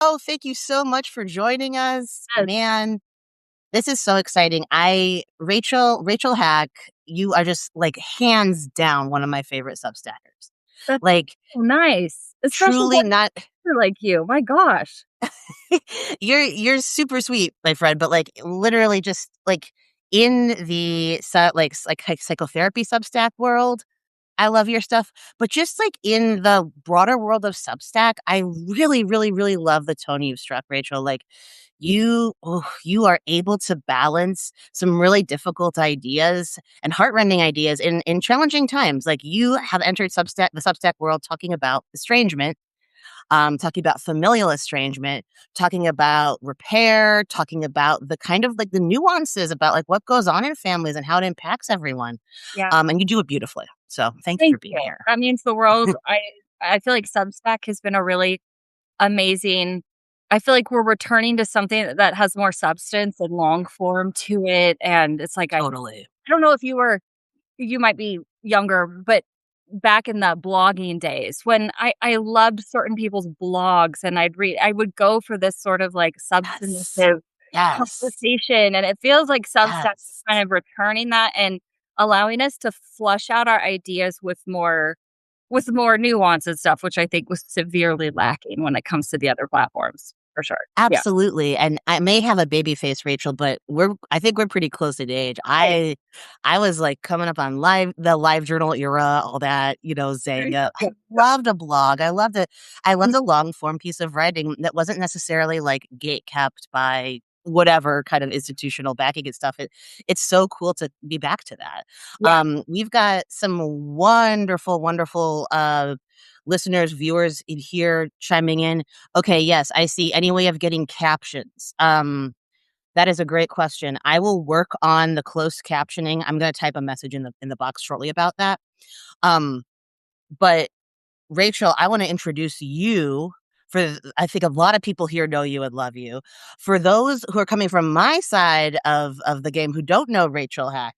Oh, thank you so much for joining us. Yes, Man, this is so exciting. Rachel Hack, you are just like hands down one of my favorite Substackers. that's Like so nice, especially truly one not like you. My gosh. you're super sweet, my friend, but like literally just like in the psychotherapy Substack world, I love your stuff, but just like in the broader world of Substack, I really, really, really love the tone you've struck, Rachel. Like you are able to balance some really difficult ideas and heartrending ideas in challenging times. Like you have entered the Substack world talking about estrangement, talking about familial estrangement, talking about repair, talking about the kind of like the nuances about like what goes on in families and how it impacts everyone. Yeah, And you do it beautifully. So thank you thank for being you. here. That means the world. I feel like Substack has been a really amazing. I feel like we're returning to something that has more substance and long form to it, and it's like Totally. I don't know if you might be younger, but back in the blogging days when I loved certain people's blogs and I would go for this sort of like Yes. substantive Yes. conversation, and it feels like Substack is Yes. kind of returning that and allowing us to flush out our ideas with more nuance and stuff, which I think was severely lacking when it comes to the other platforms, for sure. Yeah. Absolutely, and I may have a baby face, Rachel, but I think we're pretty close in age. Right. I was, like, coming up on the live journal era, all that, saying, I Yeah. loved a blog. I Mm, loved a long form piece of writing that wasn't necessarily, like, gate kept by whatever kind of institutional backing and stuff. It's so cool to be back to that. yeah. We've got some wonderful, wonderful, listeners, viewers in here chiming in. Okay, yes, I see. Any way of getting captions? That is a great question. I will work on the closed captioning. I'm going to type a message in the box shortly about that. Um, but Rachel, I want to introduce you. I think a lot of people here know you and love you. For those who are coming from my side of the game who don't know Rachel Hack,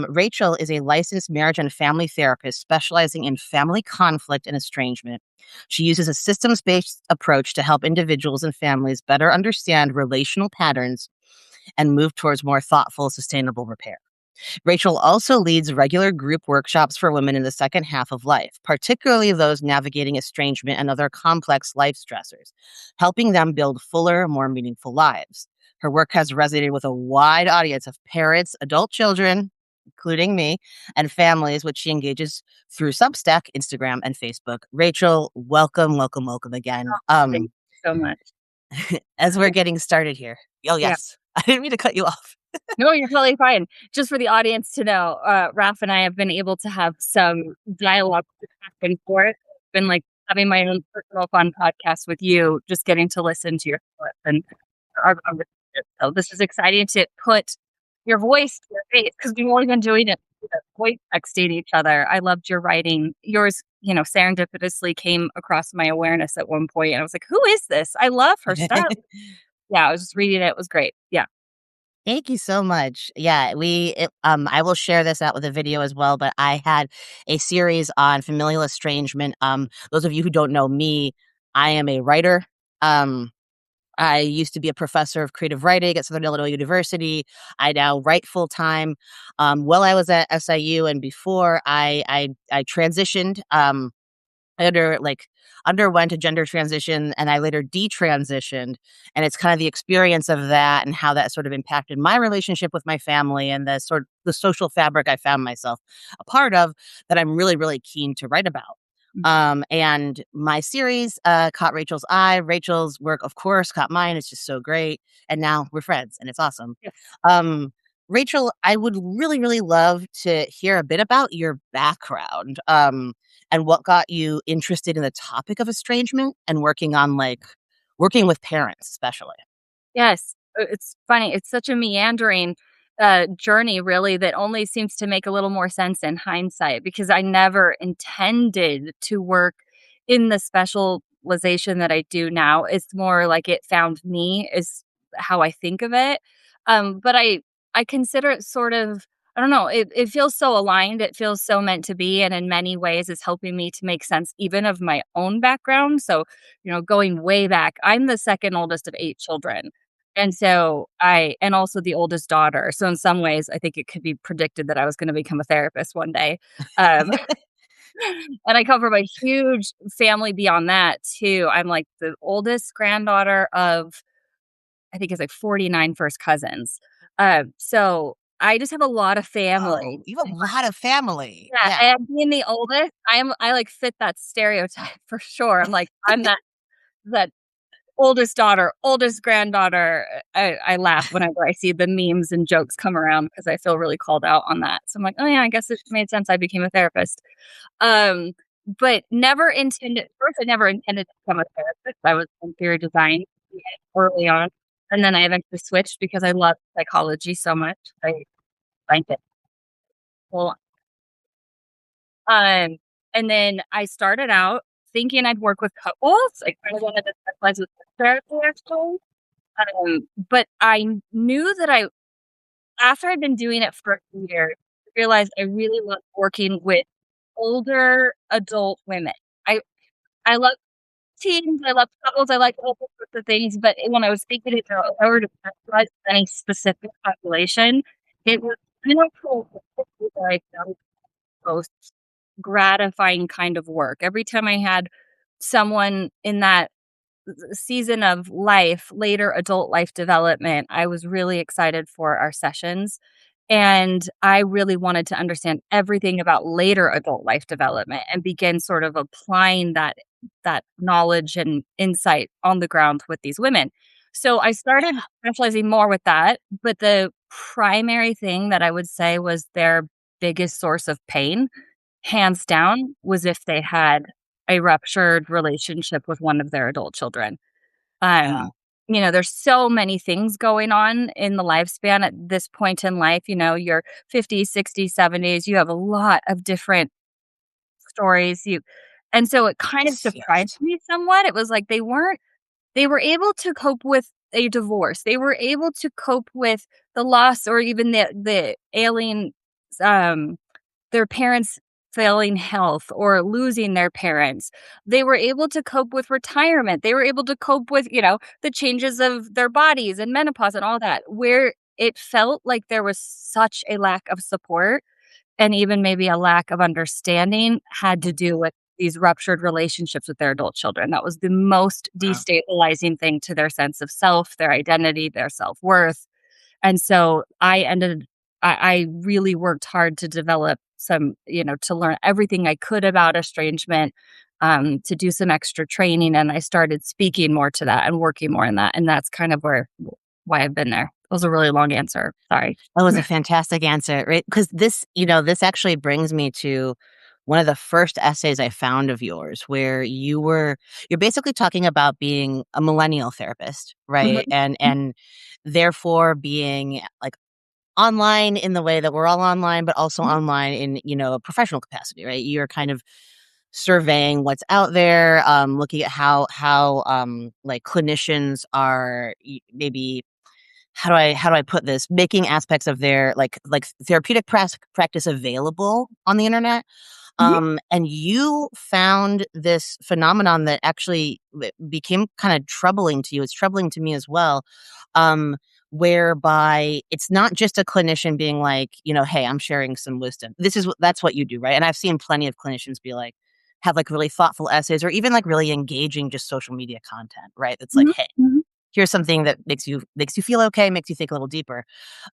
Rachel is a licensed marriage and family therapist specializing in family conflict and estrangement. She uses a systems based approach to help individuals and families better understand relational patterns and move towards more thoughtful, sustainable repair. Rachel also leads regular group workshops for women in the second half of life, particularly those navigating estrangement and other complex life stressors, helping them build fuller, more meaningful lives. Her work has resonated with a wide audience of parents, adult children, including me, and families, which she engages through Substack, Instagram, and Facebook. Rachel, welcome, welcome, welcome again. Thank you so much. As we're getting started here. Oh, Yeah. yes. I didn't mean to cut you off. No, you're totally fine. Just for the audience to know, Raph and I have been able to have some dialogue back and forth. Been like having my own personal fun podcast with you, just getting to listen to your thoughts and our conversation. So this is exciting to put your voice to your face because we've only been doing it voice texting each other. I loved your writing. Yours, serendipitously came across my awareness at one point, and I was like, "Who is this? I love her stuff." Yeah, I was just reading it. It was great. Yeah. Thank you so much. Yeah, I will share this out with a video as well, but I had a series on familial estrangement. Those of you who don't know me, I am a writer. Um, I used to be a professor of creative writing at Southern Illinois University. I now write full time. While I was at SIU and before, I transitioned. I underwent a gender transition and I later detransitioned. And it's kind of the experience of that and how that sort of impacted my relationship with my family and the social fabric I found myself a part of that I'm really, really keen to write about. And my series caught Rachel's eye. Rachel's work, of course, caught mine. It's just so great. And now we're friends and it's awesome. Yes. Um, Rachel, I would really, really love to hear a bit about your background. And what got you interested in the topic of estrangement and working with parents, especially. Yes, it's funny. It's such a meandering journey, really, that only seems to make a little more sense in hindsight because I never intended to work in the specialization that I do now. It's more like it found me, is how I think of it. But I consider it sort of. I don't know, it feels so aligned, it feels so meant to be, and in many ways, it's helping me to make sense even of my own background, so, going way back, I'm the 2nd oldest of 8 children, and so I and also the oldest daughter, so in some ways, I think it could be predicted that I was gonna become a therapist one day, um, and I come from a huge family beyond that too. I'm, like, the oldest granddaughter of I think it's, like, 49 first cousins, so I just have a lot of family. Oh, you have a lot of family. Yeah, Yeah. and being the oldest, like, fit that stereotype for sure. I'm that oldest daughter, oldest granddaughter. I laugh whenever I see the memes and jokes come around because I feel really called out on that. So I'm like, "Oh, yeah, I guess it made sense I became a therapist." Um, but never intended first, I never intended to become a therapist. I was in interior design early on, and then I eventually switched because I love psychology so much. I find it cool. Um, and then I started out thinking I'd work with couples. I kinda wanted to specialize with therapy actually. But I knew that I after I'd been doing it for a few years, I realized I really love working with older adult women. I I love teens, I love couples, I like all sorts of things, but when I was thinking about if I were to specialize in any specific population, it was cool that I found most gratifying kind of work. Every time I had someone in that season of life, later adult life development, I was really excited for our sessions. And I really wanted to understand everything about later adult life development and begin sort of applying that knowledge and insight on the ground with these women. So I started specializing more with that, but the primary thing that I would say was their biggest source of pain, hands down, was if they had a ruptured relationship with one of their adult children. Yeah. Um, there's so many things going on in the lifespan at this point in life, your 50s, 60s, 70s, you have a lot of different stories, and so it kind of Yes, surprised yes. me somewhat. It was like they were able to cope with a divorce. They were able to cope with the loss or even the ailing, um their parents' failing health or losing their parents. They were able to cope with retirement. They were able to cope with, the changes of their bodies and menopause and all that, where it felt like there was such a lack of support and even maybe a lack of understanding had to do with these ruptured relationships with their adult children. That was the most Wow. destabilizing thing to their sense of self, their identity, their self-worth. And so I really worked hard to develop some, to learn everything I could about estrangement, to do some extra training, and I started speaking more to that and working more in that, and that's kind of why I've been there. It was a really long answer, sorry. That was a fantastic answer, right? Because this actually brings me to one of the first essays I found of yours where you're basically talking about being a millennial therapist, right? Mhm, And therefore being, like, online in the way that we're all online, but also mhm, online in, a professional capacity, right? You're kind of surveying what's out there, looking at how like, clinicians are maybe how do I put this? Making aspects of their, like, therapeutic practice available on the internet. mhm, And you found this phenomenon that actually became kind of troubling to you. It's troubling to me as well. Um, whereby it's not just a clinician being like, hey, I'm sharing some wisdom. That's what you do, right? And I've seen plenty of clinicians be like, have like really thoughtful essays or even like really engaging just social media content, right? It's like, mhm, hey, mhm, here's something that makes you feel okay, makes you think a little deeper.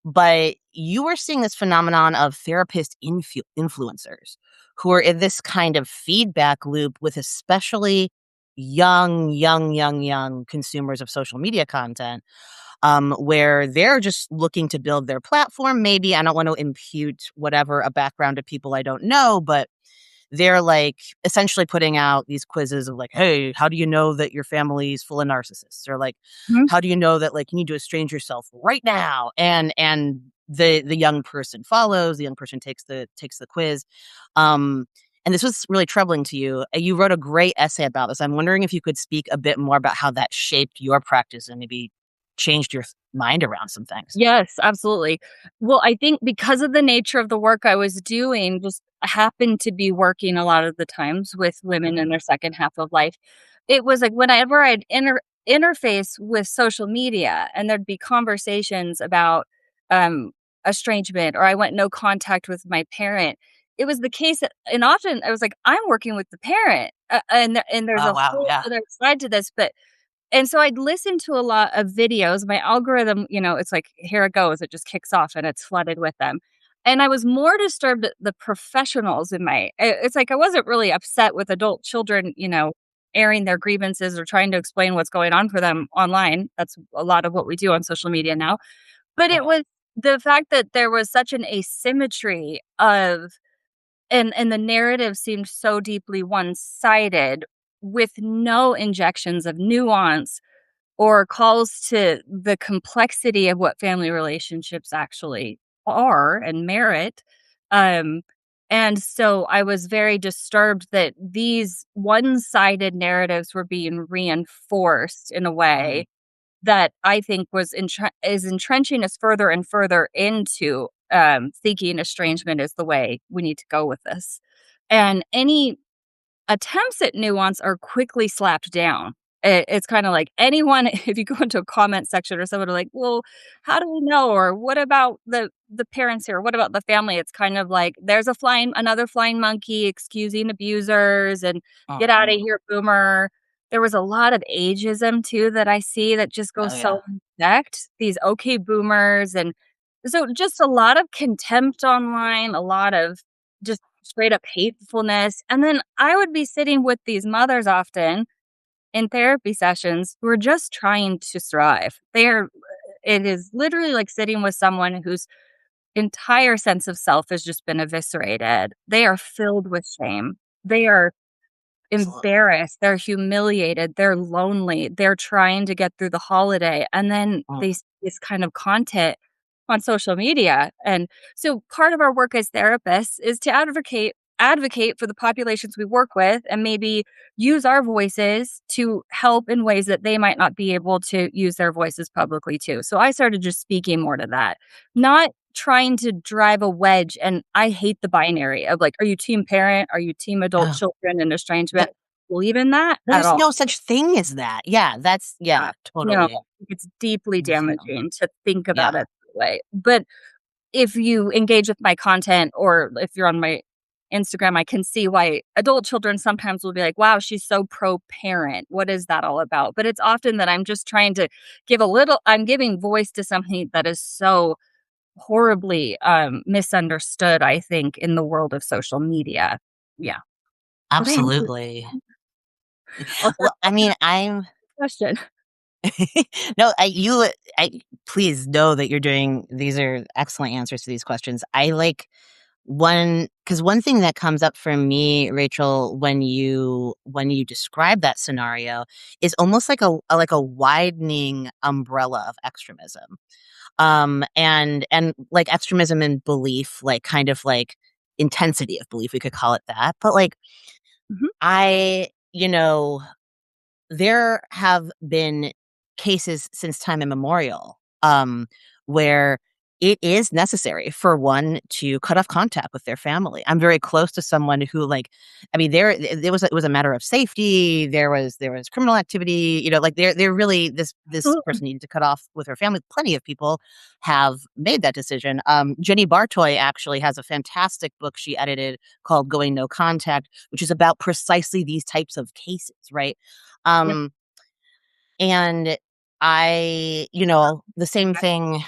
But you were seeing this phenomenon of therapist influencers who are in this kind of feedback loop with especially young consumers of social media content, where they're just looking to build their platform. Maybe I don't want to impute whatever a background to people I don't know, but they're, like, essentially putting out these quizzes of, like, "Hey, how do you know that your family's full of narcissists?" Or, like, mhm, "How do you know that, like, you need to estrange yourself right now?" And the young person follows, the young person takes the quiz, and this was really troubling to you. You wrote a great essay about this. I'm wondering if you could speak a bit more about how that shaped your practice and maybe changed your mind around some things. Yes, absolutely. Well, I think because of the nature of the work I was doing, just happened to be working a lot of the times with women in their second half of life. It was like whenever I'd interface with social media and there'd be conversations about um, estrangement, or I went no contact with my parent. It was the case that, and often I was like, I'm working with the parent, and there's Oh, a wow. whole Yeah. other side to this, but and so I'd listen to a lot of videos. My algorithm, it's like, here it goes. It just kicks off and it's flooded with them. And I was more disturbed at the professionals in it's like I wasn't really upset with adult children, airing their grievances or trying to explain what's going on for them online. That's a lot of what we do on social media now. But it Right. was the fact that there was such an asymmetry of, and the narrative seemed so deeply one-sided with no injections of nuance or calls to the complexity of what family relationships actually are and merit. Um, and so I was very disturbed that these one-sided narratives were being reinforced in a Mhm. way that I think is entrenching us further and further into thinking estrangement is the way we need to go with this. And any attempts at nuance are quickly slapped down. It's kinda like anyone if you go into a comment section or someone are like, "Well, how do we know?" Or, "What about the parents here? What about the family?" It's kind of like, "There's another flying monkey excusing abusers," and, "Get Mhm. outta here, boomer." There was a lot of ageism too that I see that just Oh, goes yeah. so unchecked, these okay boomers, and so just a lot of contempt online, a lot of just straight up hatefulness, and then I would be sitting with these mothers often in therapy sessions who are just trying to thrive. It is literally like sitting with someone whose entire sense of self has just been eviscerated. They are filled with shame. They are Absolutely. embarrassed, they're humiliated, they're lonely, they're trying to get through the holiday, and then Mm. they see this kind of content on social media, and so part of our work as therapists is to advocate for the populations we work with and maybe use our voices to help in ways that they might not be able to use their voices publicly too. So I started just speaking more to that, not trying to drive a wedge, and I hate the binary of, like, are you team parent? Are you team adult Oh, children and that estrangement? Believe in that at there's all. no such thing as that. Yeah, Yeah. No, totally it's deeply with you. damaging to think Yeah. about it that way. But if you engage with my content or if you're on my Instagram, I can see why adult children sometimes will be like, "Wow, she's so pro-parent. What is that all about?" But it's often that I'm just trying to I'm giving voice to something that is so horribly, misunderstood, I think, in the world of social media. Yeah. But thank you. Absolutely. I'll Well, I mean, I'm question. no, I please know that you're doing these are excellent answers to these questions. I like one thing that comes up for me, Rachel, when you describe that scenario is almost like a widening umbrella of extremism. And like extremism in belief, like kind of like intensity of belief, we could call it that. But like Mhm. I, there have been cases since time immemorial, where it is necessary for one to cut off contact with their family. I'm very close to someone who, like, I mean, it was a matter of safety. There was criminal activity. Like they're really this Absolutely. person needed to cut off with her family. Plenty of people have made that decision. Jenny Bartoy actually has a fantastic book she edited called "Going No Contact," which is about precisely these types of cases, right? Yep. Um, and the same thing.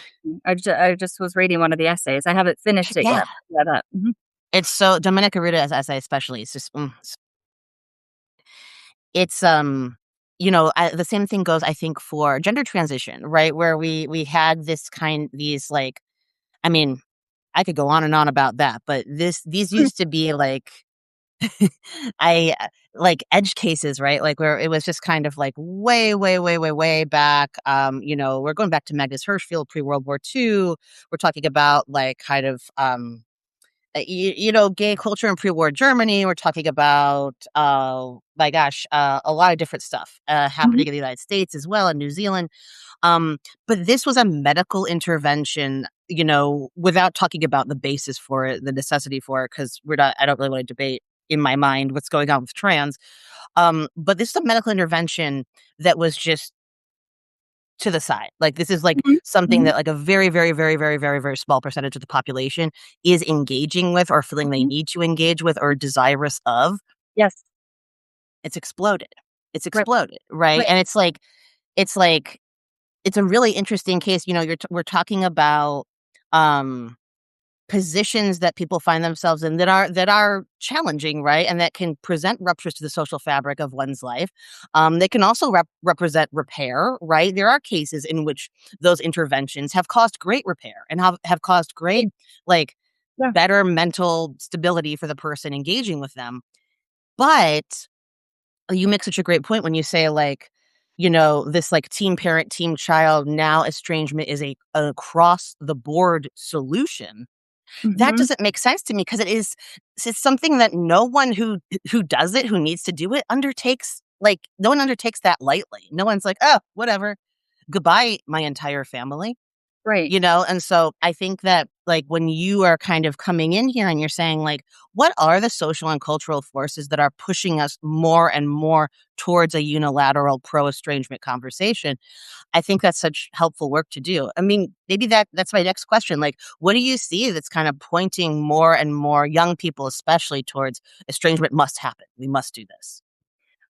I just was reading one of the essays. I haven't finished it Yeah, yet. Yeah, that mhm. it's so Dominica Ruda's essay especially, it's just, the same thing goes, I think, for gender transition, right? Where we had these, like, I mean, I could go on and on about that, but these used to be like I like edge cases, right? Like where it was just kind of like way, way, way, way, way back. We're going back to Magnus Hirschfeld pre-World War II. We're talking about like kind of gay culture in pre-war Germany. We're talking about, my gosh, a lot of different stuff Mhm, happening in the United States as well, and New Zealand. Um, but this was a medical intervention, without talking about the basis for it, the necessity for it, because I don't really want to debate in my mind what's going on with trans. But this is a medical intervention that was just to the side. Like, this is like mhm, something mhm, that like a very, very, very, very, very, very small percentage of the population is engaging with or feeling they mhm. need to engage with or desirous of. Yes. It's exploded. It's Right, exploded, right? right. And it's like it's a really interesting case. We're talking about um positions that people find themselves in that are challenging, right? And that can present ruptures to the social fabric of one's life. They can also represent repair, right? There are cases in which those interventions have caused great repair and have caused great, like, Yeah. better mental stability for the person engaging with them. But you make such a great point when you say, like, this like team parent, team child, now estrangement is a across the board solution. That Mhm. doesn't make sense to me because it's something that no one who does it, who needs to do it, undertakes. Like, no one undertakes that lightly. No one's like, "Oh, whatever. Goodbye, my entire family." Right. And so I think that, like, when you are kind of coming in here and you're saying, like, what are the social and cultural forces that are pushing us more and more towards a unilateral pro-estrangement conversation? I think that's such helpful work to do. I mean, maybe that's my next question. Like, what do you see that's kind of pointing more and more young people, especially, towards estrangement must happen? We must do this.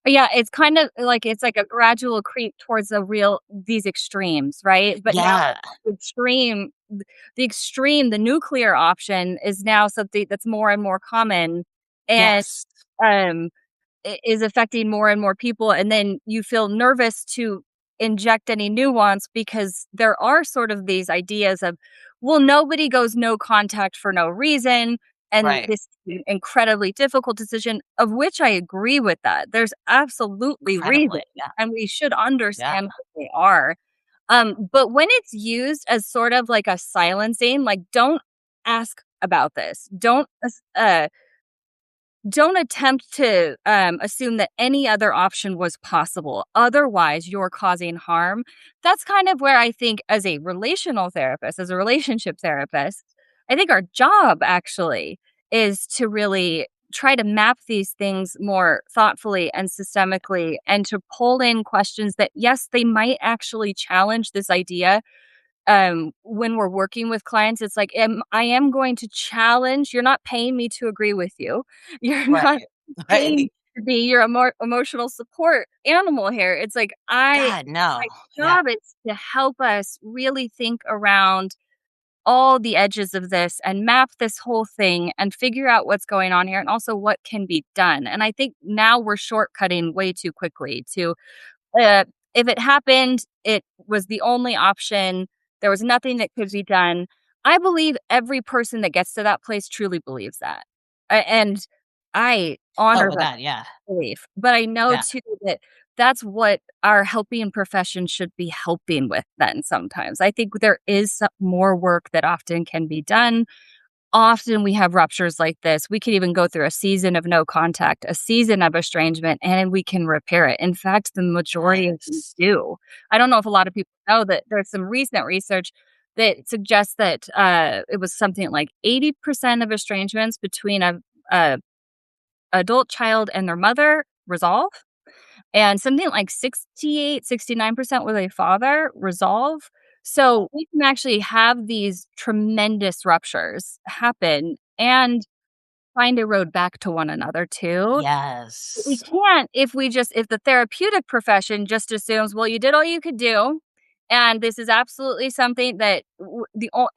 Yeah, it's kind of like it's like a gradual creep towards these extremes, right? But now Yeah. the extreme the nuclear option is now something that's more and more common, and, Yes. um is affecting more and more people, and then you feel nervous to inject any nuance because there are sort of these ideas of, well, nobody goes no contact for no reason, and Right. this is an incredibly difficult decision, of which I agree with that. There's absolutely reasons, Incredibly. Yeah. and we should Yeah. understand what they are. But when it's used as sort of like a silencing, like, "Don't ask about this. Don't attempt to, assume that any other option was possible, otherwise you're causing harm." That's kind of where I think as a relational therapist, as a relationship therapist, I think our job actually is to really try to map these things more thoughtfully and systemically and to pull in questions that, yes, they might actually challenge this idea. When we're working with clients, it's like, I am going to challenge. You're not paying me to agree with you. You're Right. not paying me Right. to be your emotional support animal here. It's like, God, no. my Yeah. job is to help us really think around all the edges of this and map this whole thing and figure out what's going on here and also what can be done. And I think now we're shortcutting way too quickly to, uh, if it happened, it was the only option. There was nothing that could be done. I believe every person that gets to that place truly believes that, and I Oh honor my that God. Yeah. belief, but I know Yeah. too that that's what our helping profession should be helping with then sometimes. I think there is some more work that often can be done. Often we have ruptures like this. We could even go through a season of no contact, a season of estrangement, and we can repair it. In fact, the majority of them Yes. do. I don't know if a lot of people know that there's some recent research that suggests that it was something like 80% of estrangements between a adult child and their mother resolve, and something like 69% with a father resolve. So we can actually have these tremendous ruptures happen and find a road back to one another too. We Yes. can't if the therapeutic profession just assumes, "Well, you did all you could do, and this is absolutely something that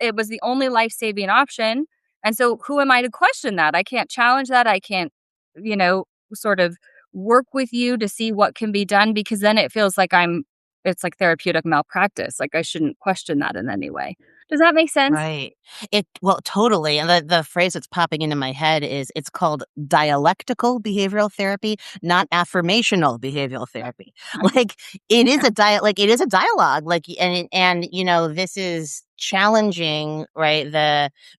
it was the only life-saving option, and so who am I to question that? I can't challenge that, I can't, you know, sort of work with you to see what can be done," because then it feels like it's like therapeutic malpractice, like I shouldn't question that in any way. Does that make sense? Right. It well, totally, and the phrase that's popping into my head is it's called dialectical behavioral therapy, not affirmational behavioral therapy. Like, it is a dialogue, like, and, this is challenging, right?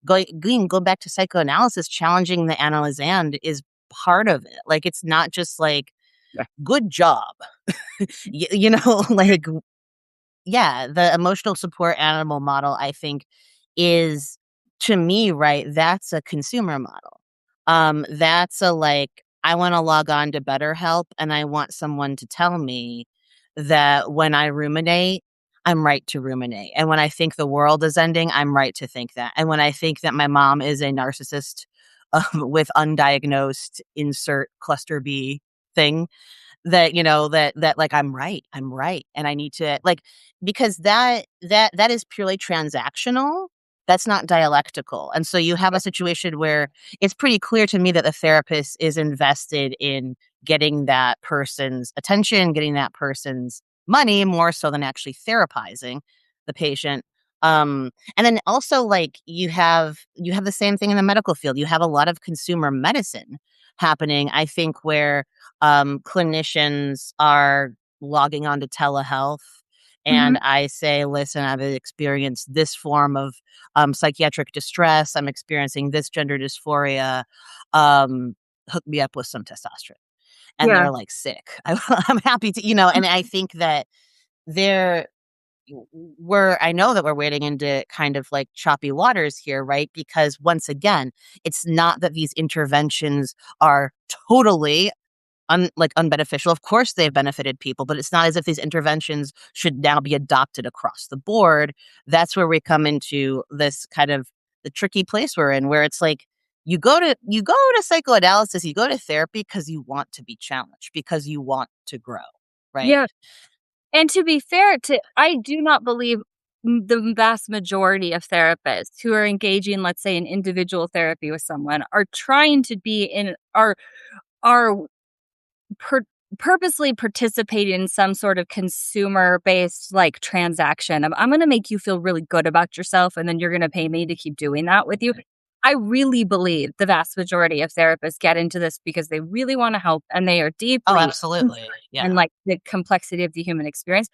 Go back to psychoanalysis, challenging the analysand is part of it. Like, it's not just like, Yeah. "Good job." Like, yeah, the emotional support animal model, I think, is to me, right, that's a consumer model. That's a like, I wanna log on to BetterHelp, and I want someone to tell me that when I ruminate, I'm right to ruminate, and when I think the world is ending, I'm right to think that, and when I think that my mom is a narcissist, with undiagnosed insert cluster B thing, that like I'm right, and I need to like because that is purely transactional. That's not dialectical. And so you have a situation where it's pretty clear to me that the therapist is invested in getting that person's attention, getting that person's money more so than actually therapizing the patient. And then also like you have the same thing in the medical field. You have a lot of consumer medicine happening, I think, where clinicians are logging on to telehealth Mhm. and I say, listen, I've experienced this form of psychiatric distress. I'm experiencing this gender dysphoria. Hook me up with some testosterone. And Yeah. they're like, sick. I'm happy to, and I think that they're, I know that we're wading into kind of like choppy waters here, right? Because once again, it's not that these interventions are totally unbeneficial. Of course, they've benefited people, but it's not as if these interventions should now be adopted across the board. That's where we come into this kind of the tricky place we're in, where it's like you go to psychoanalysis, you go to therapy because you want to be challenged, because you want to grow, right? Yeah. And to be fair to I do not believe the vast majority of therapists who are engaging, let's say, in individual therapy with someone are trying to be in are pur purposely participating in some sort of consumer-based, like, transaction of, "I'm gonna make you feel really good about yourself, and then you're gonna pay me to keep doing that with you." I really believe the vast majority of therapists get into this because they really wanna help, and they are Oh, deeply absolutely. Yeah. and, like, the complexity of the human experience.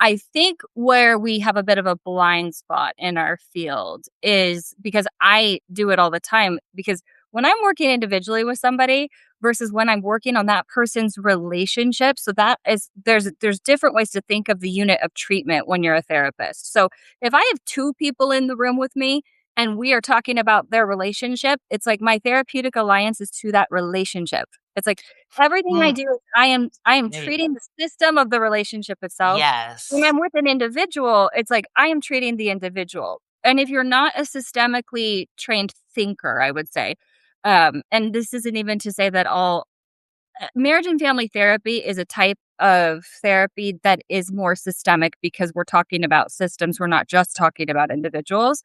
I think where we have a bit of a blind spot in our field is because I do it all the time, because when I'm working individually with somebody versus when I'm working on that person's relationship, so that is there's different ways to think of the unit of treatment when you're a therapist. So if I have two people in the room with me and we are talking about their relationship, it's like my therapeutic alliance is to that relationship. It's like everything I Mm, do, I am there you go. treating the system of the relationship itself. When Yes. I'm with an individual, it's like I am treating the individual. And if you're not a systemically trained thinker, I would say, and this isn't even to say that all marriage and family therapy is a type of therapy that is more systemic because we're talking about systems. We're not just talking about individuals.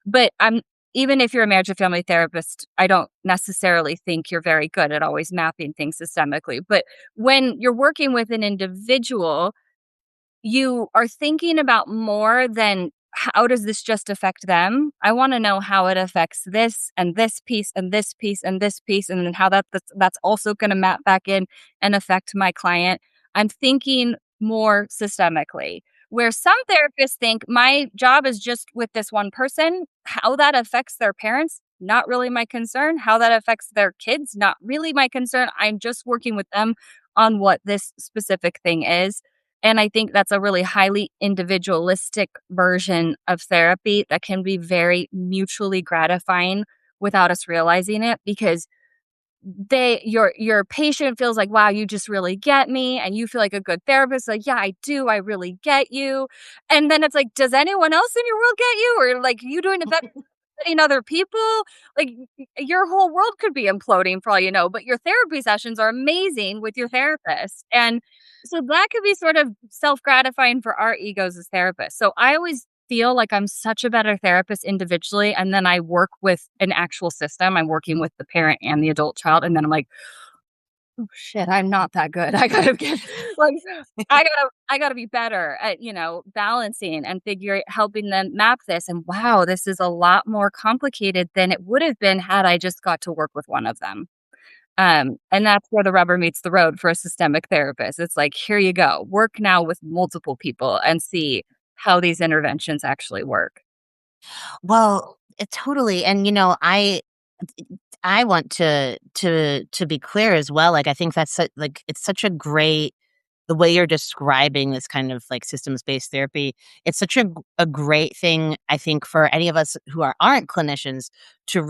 But I'm even if you're a marriage and family therapist, I don't necessarily think you're very good at always mapping things systemically. But when you're working with an individual, you are thinking about more than how does this just affect them? I wanna know how it affects this and this piece and this piece and this piece, and then how that's also gonna map back in and affect my client. I'm thinking more systemically, where some therapists think my job is just with this one person. How that affects their parents, not really my concern. How that affects their kids, not really my concern. I'm just working with them on what this specific thing is. And I think that's a really highly individualistic version of therapy that can be very mutually gratifying without us realizing it, because your patient feels like, "Wow, you just really get me," and you feel like a good therapist, like, "Yeah, I do, I really get you." And then it's like, "Does anyone else in your world get you?" Or like, "You doing it better than getting other people?" Like, your whole world could be imploding for all you know, but your therapy sessions are amazing with your therapist, and so that could be sort of self-gratifying for our egos as therapists. So I always feel like I'm such a better therapist individually, and then I work with an actual system. I'm working with the parent and the adult child, and then I'm like, "Oh, shit, I'm not that good. I gotta get like, I gotta be better at, balancing and helping them map this, and wow, this is a lot more complicated than it would have been had I just got to work with one of them." And that's where the rubber meets the road for a systemic therapist. It's like, "Here you go. Work now with multiple people and see how these interventions actually work." Well, totally, and, I want to be clear as well, like, I think that's like, it's such a great the way you're describing this kind of, like, systems-based therapy, it's such a great thing, I think, for any of us who aren't clinicians to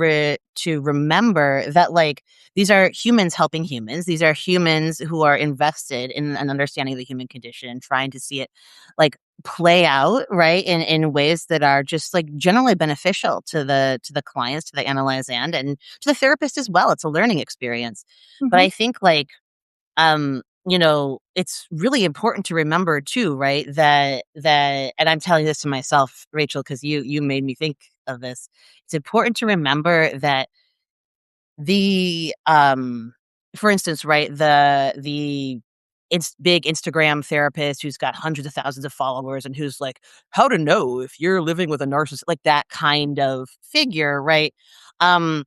remember that, like, these are humans helping humans. These are humans who are invested in an understanding of the human condition and trying to see it, like, play out, right, in ways that are just, like, generally beneficial to the clients, to the analyze and to the therapist as well. It's a learning experience. But Mhm. I think, like, it's really important to remember too, right? That and I'm telling this to myself, Rachel, because you made me think of this. It's important to remember that the for instance, right, the big Instagram therapist who's got hundreds of thousands of followers and who's like, how to know if you're living with a narcissist, like that kind of figure, right? Um,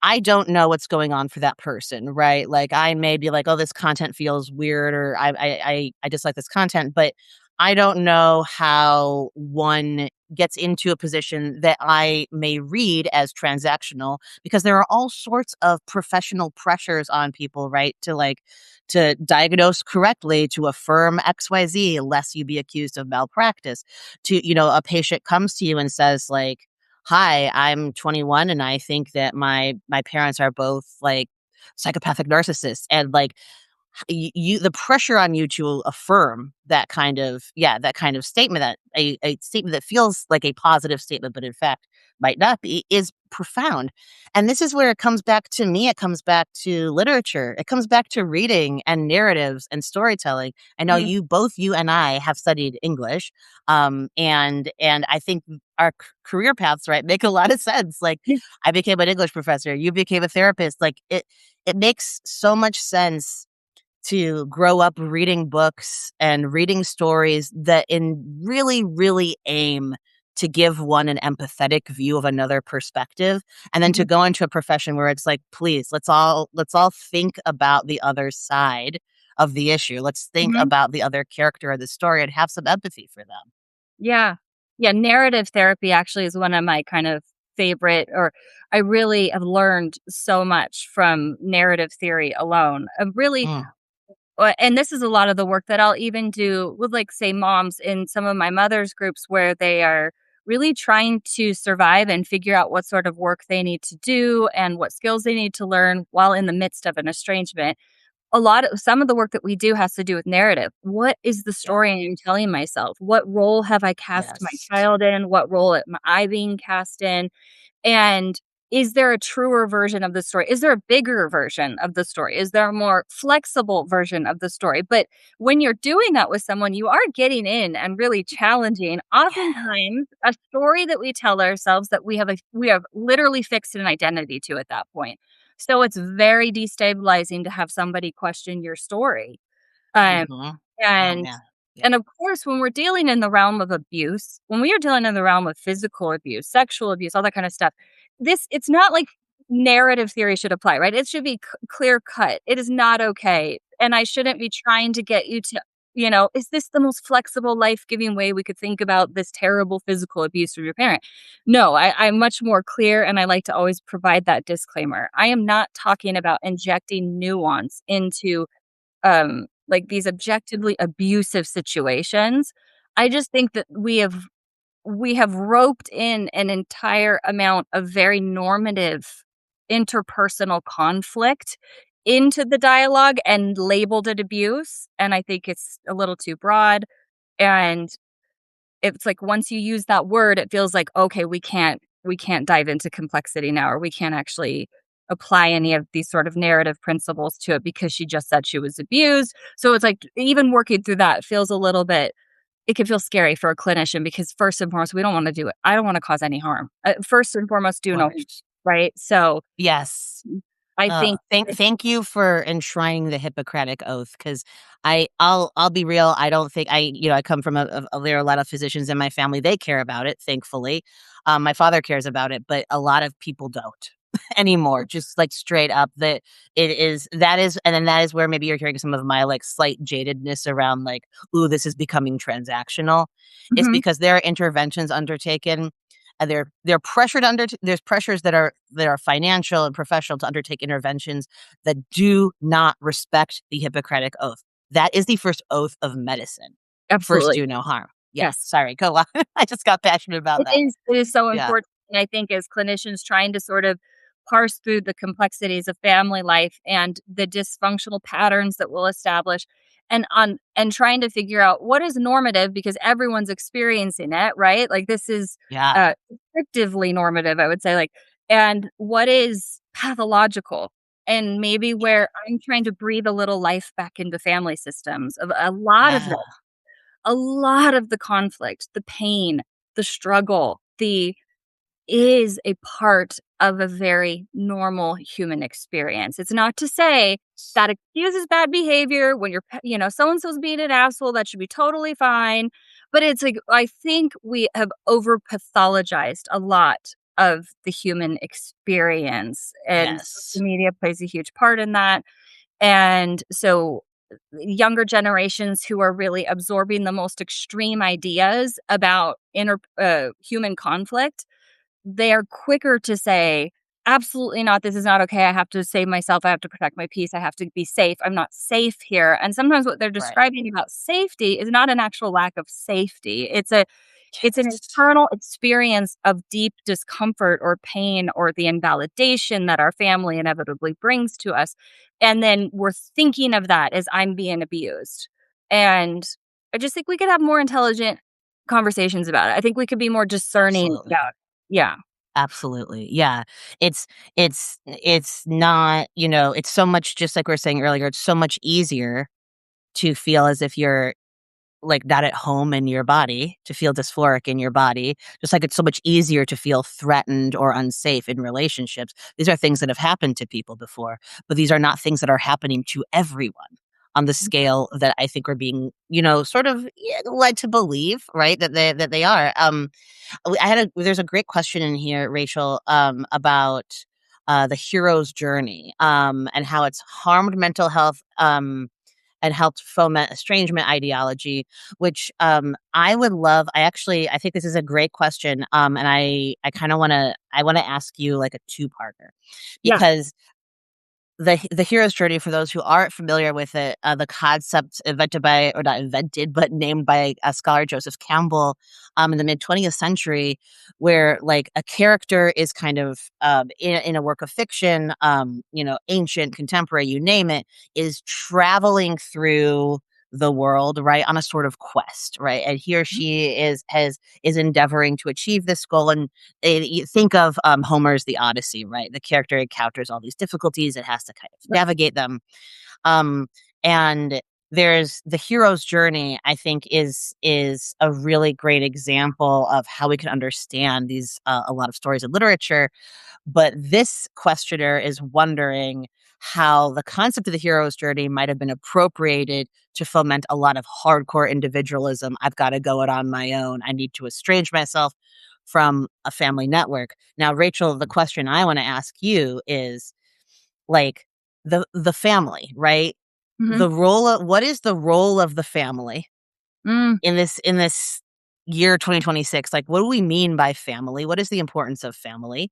I don't know what's going on for that person, right? Like, I may be like, "Oh, this content feels weird," or I dislike this content," but I don't know how one gets into a position that I may read as transactional because there are all sorts of professional pressures on people, right? To diagnose correctly, to affirm XYZ, lest you be accused of malpractice. A patient comes to you and says, like, "Hi, I'm 21 and I think that my parents are both, like, psychopathic narcissists," and, like, the pressure on you to affirm that kind of statement, that a statement that feels like a positive statement, but in fact might not be, is profound. And this is where it comes back to me, it comes back to literature, it comes back to reading and narratives and storytelling. I know Mhm. you and I have studied English, and I think our career paths, right, make a lot of sense. Like, Yeah. I became an English professor, you became a therapist, like, it makes so much sense to grow up reading books and reading stories that in really, really aim to give one an empathetic view of another perspective, and then to Mhm. go into a profession where it's like, please, let's all think about the other side of the issue. Let's think Mhm. about the other character of the story and have some empathy for them. Yeah. Yeah, narrative therapy actually is one of my kind of favorite, or I really have learned so much from narrative theory alone. Mm, And this is a lot of the work that I'll even do with, like, say, moms in some of my mother's groups where they are really trying to survive and figure out what sort of work they need to do and what skills they need to learn while in the midst of an estrangement. Some of the work that we do has to do with narrative. What is the yeah. story I'm telling myself? What role have I cast my Yes. child in? What role am I being cast in? And is there a truer version of the story? Is there a bigger version of the story? Is there a more flexible version of the story? But when you're doing that with someone, you are getting in and really challenging. Yeah. Oftentimes, a story that we tell ourselves that we have literally fixed an identity to at that point. So it's very destabilizing to have somebody question your story. Um, Mhm. Oh, and man. Yeah. and of course, when we're dealing in the realm of abuse, when we are dealing in the realm of physical abuse, sexual abuse, all that kind of stuff, it's not like narrative theory should apply, right? It should be clear cut. It is not okay. And I shouldn't be trying to get you to, is this the most flexible, life giving way we could think about this terrible physical abuse from your parent? No, I'm much more clear. And I like to always provide that disclaimer. I am not talking about injecting nuance into like these objectively abusive situations. I just think that we have roped in an entire amount of very normative interpersonal conflict into the dialogue and labeled it abuse, and I think it's a little too broad. And it's like once you use that word, it feels like, okay, we can't dive into complexity now, or we can't actually apply any of these sort of narrative principles to it because she just said she was abused. So it's like even working through that feels a little bit, it can feel scary for a clinician because first and foremost, we don't want to do it. I don't want to cause any harm. First and foremost, do no harm, Course. right? So Yes. I think Thank you for enshrining the Hippocratic Oath, because I'll be real. I don't think I come from there are a lot of physicians in my family. They care about it, thankfully. My father cares about it, but a lot of people don't anymore. Just like straight up, that it is that is, and then that is where maybe you're hearing some of my like slight jadedness around like, ooh, this is becoming transactional. It's Mhm. because there are interventions undertaken, they're pressured under there's pressures that are financial and professional to undertake interventions that do not respect the Hippocratic Oath. That is the first oath of medicine. First, Absolutely. do no harm. Yeah, Yes. sorry, go on. I just got passionate about that. It is so Yeah, important, and I think as clinicians trying to sort of parse through the complexities of family life and the dysfunctional patterns that we'll establish and trying to figure out what is normative because everyone's experiencing it, right? Like, this is, yeah, descriptively normative, I would say, like, and what is pathological, and maybe where I'm trying to breathe a little life back into family systems of yeah, a lot of the conflict, the pain, the struggle, the is a part of a very normal human experience. It's not to say that excuses bad behavior when so and so's being an asshole, that should be totally fine. But it's like, I think we have over pathologized a lot of the human experience, and yes, social media plays a huge part in that. And so younger generations who are really absorbing the most extreme ideas about human conflict, they are quicker to say, "Absolutely not, this is not okay, I have to save myself, I have to protect my peace, I have to be safe, I'm not safe here." And sometimes what they're right, describing about safety is not an actual lack of safety, it's an yes, internal experience of deep discomfort or pain or the invalidation that our family inevitably brings to us, and then we're thinking of that as I'm being abused. And I just think we could have more intelligent conversations about it. I think we could be more discerning absolutely. about. Yeah. Absolutely. Yeah. It's not, it's so much, just like we were saying earlier, it's so much easier to feel as if you're like not at home in your body, to feel dysphoric in your body, just like it's so much easier to feel threatened or unsafe in relationships. These are things that have happened to people before, but these are not things that are happening to everyone on the scale that I think we're being, sort of, yeah, led to believe, right? That they are. There's a great question in here, Rachel, about the hero's journey, and how it's harmed mental health, and helped foment estrangement ideology, which, I think this is a great question, and I wanna ask you like a two-parter, Yeah. because the hero's journey, for those who aren't familiar with it, the concept invented by, or not invented, but named by a scholar, Joseph Campbell, in the mid 20th century, where like a character is kind of, in a work of fiction, ancient, contemporary, you name it, is traveling through the world, right, on a sort of quest, right, and he or she is endeavoring to achieve this goal. And you think of, Homer's The Odyssey, right? The character encounters all these difficulties, it has to kind of navigate them, um, and there's the hero's journey, I think, is a really great example of how we can understand these, a lot of stories in literature. But this questioner is wondering how the concept of the hero's journey might have been appropriated to foment a lot of hardcore individualism. I've got to go it on my own. I need to estrange myself from a family network. Now, Rachel, the question I want to ask you is like, the family, right? Mhm. The role of What is the role of the family Mm. in this year 2026? Like, what do we mean by family? What is the importance of family?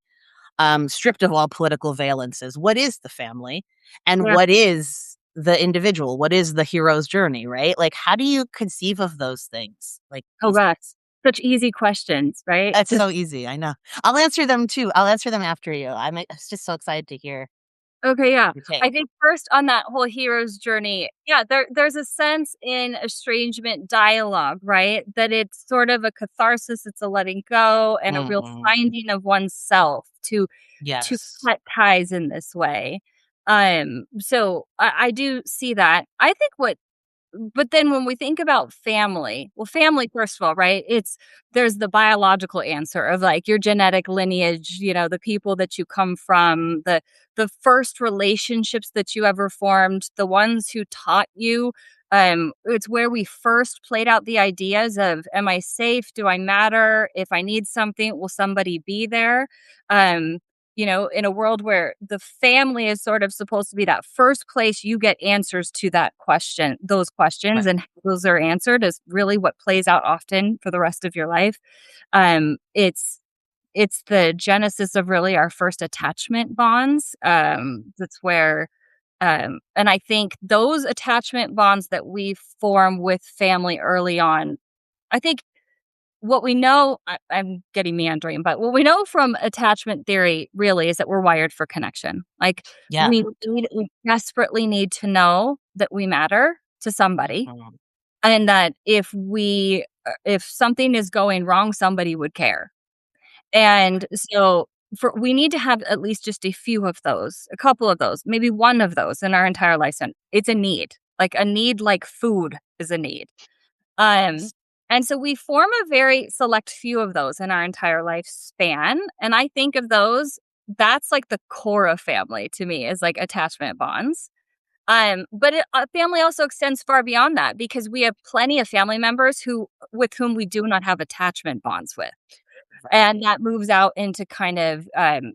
Stripped of all political valences, what is the family? And Yeah. what is the individual? What is the hero's journey, right? Like, how do you conceive of those things? Like, Oh these gosh. things. Such easy questions, right? It's Just so easy, I know. I'll answer them too. I'll answer them after you. I'm just so excited to hear okay, yeah. your I take. think first on that whole hero's journey, yeah, there's a sense in estrangement dialogue, right? That it's sort of a catharsis, it's a letting go and a real Mhm. finding of oneself to Yes. cut ties in this way. So I do see that. I think what but then when we think about family, well, family, first of all, right? There's the biological answer of like your genetic lineage, the people that you come from, the first relationships that you ever formed, the ones who taught you. It's where we first played out the ideas of, am I safe? Do I matter? If I need something, will somebody be there? Um, in a world where the family is sort of supposed to be that first place you get answers to those questions, Right. and how those are answered is really what plays out often for the rest of your life. It's the genesis of really our first attachment bonds. That's where, and I think those attachment bonds that we form with family early on, I think what we know, I'm getting meandering, but what we know from attachment theory really is that we're wired for connection. Like Yeah. we desperately need to know that we matter to somebody, Mm. and that if something is going wrong, somebody would care. And so we need to have at least just a few of those, a couple of those, maybe one of those in our entire lifetime. It's a need. Like a need like food is a need. Um, and so we form a very select few of those in our entire lifespan. And I think of those, that's like the core of family to me, is like attachment bonds. But family also extends far beyond that, because we have plenty of family members with whom we do not have attachment bonds with. Right. And that moves out into kind of,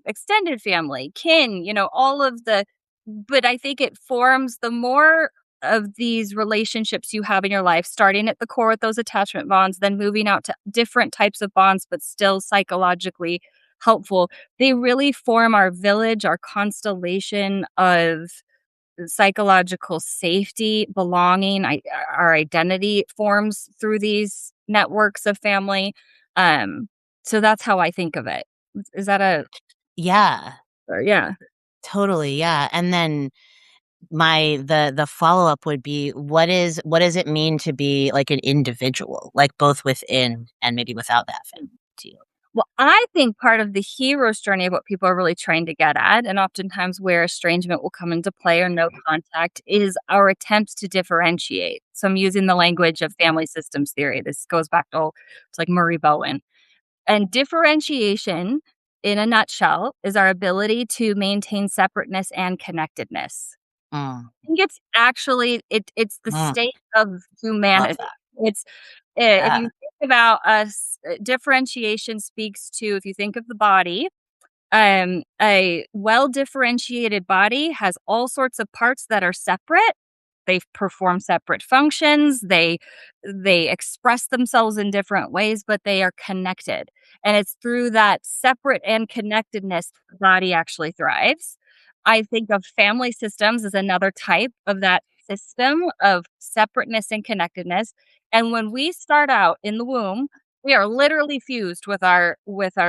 extended family, kin, all of the, but I think it forms the more of these relationships you have in your life, starting at the core with those attachment bonds, then moving out to different types of bonds, but still psychologically helpful. They really form our village, our constellation of psychological safety, belonging, our identity forms through these networks of family. Um, so that's how I think of it. Is that a Yeah. yeah. Totally. Yeah. And then the follow-up would be, what does it mean to be like an individual, like both within and maybe without that family to you? Well, I think part of the hero's journey of what people are really trying to get at, and oftentimes where estrangement will come into play or no contact, is our attempts to differentiate. So I'm using the language of family systems theory. This goes back to like Murray Bowen. And differentiation, in a nutshell, is our ability to maintain separateness and connectedness. Mm, I think it's the mm, state of love humanity. that. It's if Yeah. you think about us, differentiation speaks to, if you think of the body, a well differentiated body has all sorts of parts that are separate. They perform separate functions. They express themselves in different ways, but they are connected. And it's through that separate and connectedness the body actually thrives. I think of family systems as another type of that system of separateness and connectedness. And when we start out in the womb, we are literally fused with our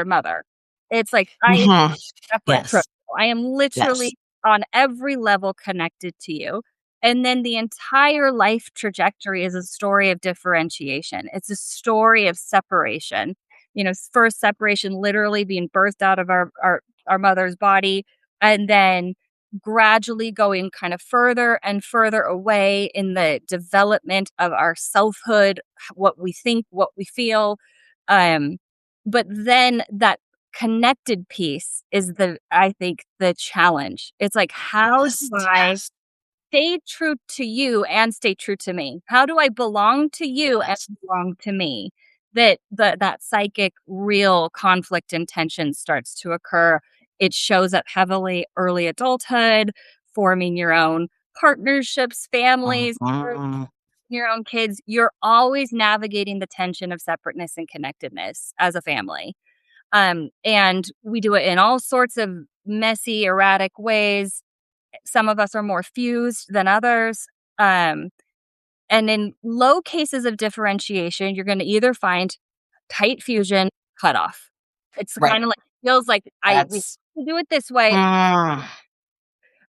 mother. It's like I Mhm. separate protocol. Yes. I am Yes. literally on every level connected to you. And then the entire life trajectory is a story of differentiation. It's a story of separation. First separation literally being birthed out of our mother's body, and then gradually going kind of further and further away in the development of our selfhood, what we think, what we feel. Um, but then that connected piece is I think the challenge. It's like, how do Yes. I Yes. stay true to you and stay true to me? How do I belong to you and Yes. belong to me? That psychic real conflict and tension starts to occur. It shows up heavily early adulthood, forming your own partnerships, families, Mhm. your own kids. You're always navigating the tension of separateness and connectedness as a family. And we do it in all sorts of messy, erratic ways. Some of us are more fused than others. Um, and in low cases of differentiation, you're going to either find tight fusion, cutoff. It's Right. kind of like, feels like we That's have to do it this way. mm.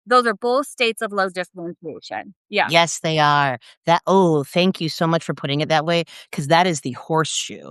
Those are both states of low differentiation. Yeah. Yes, they are. Oh, thank you so much for putting it that way, because that is the horseshoe.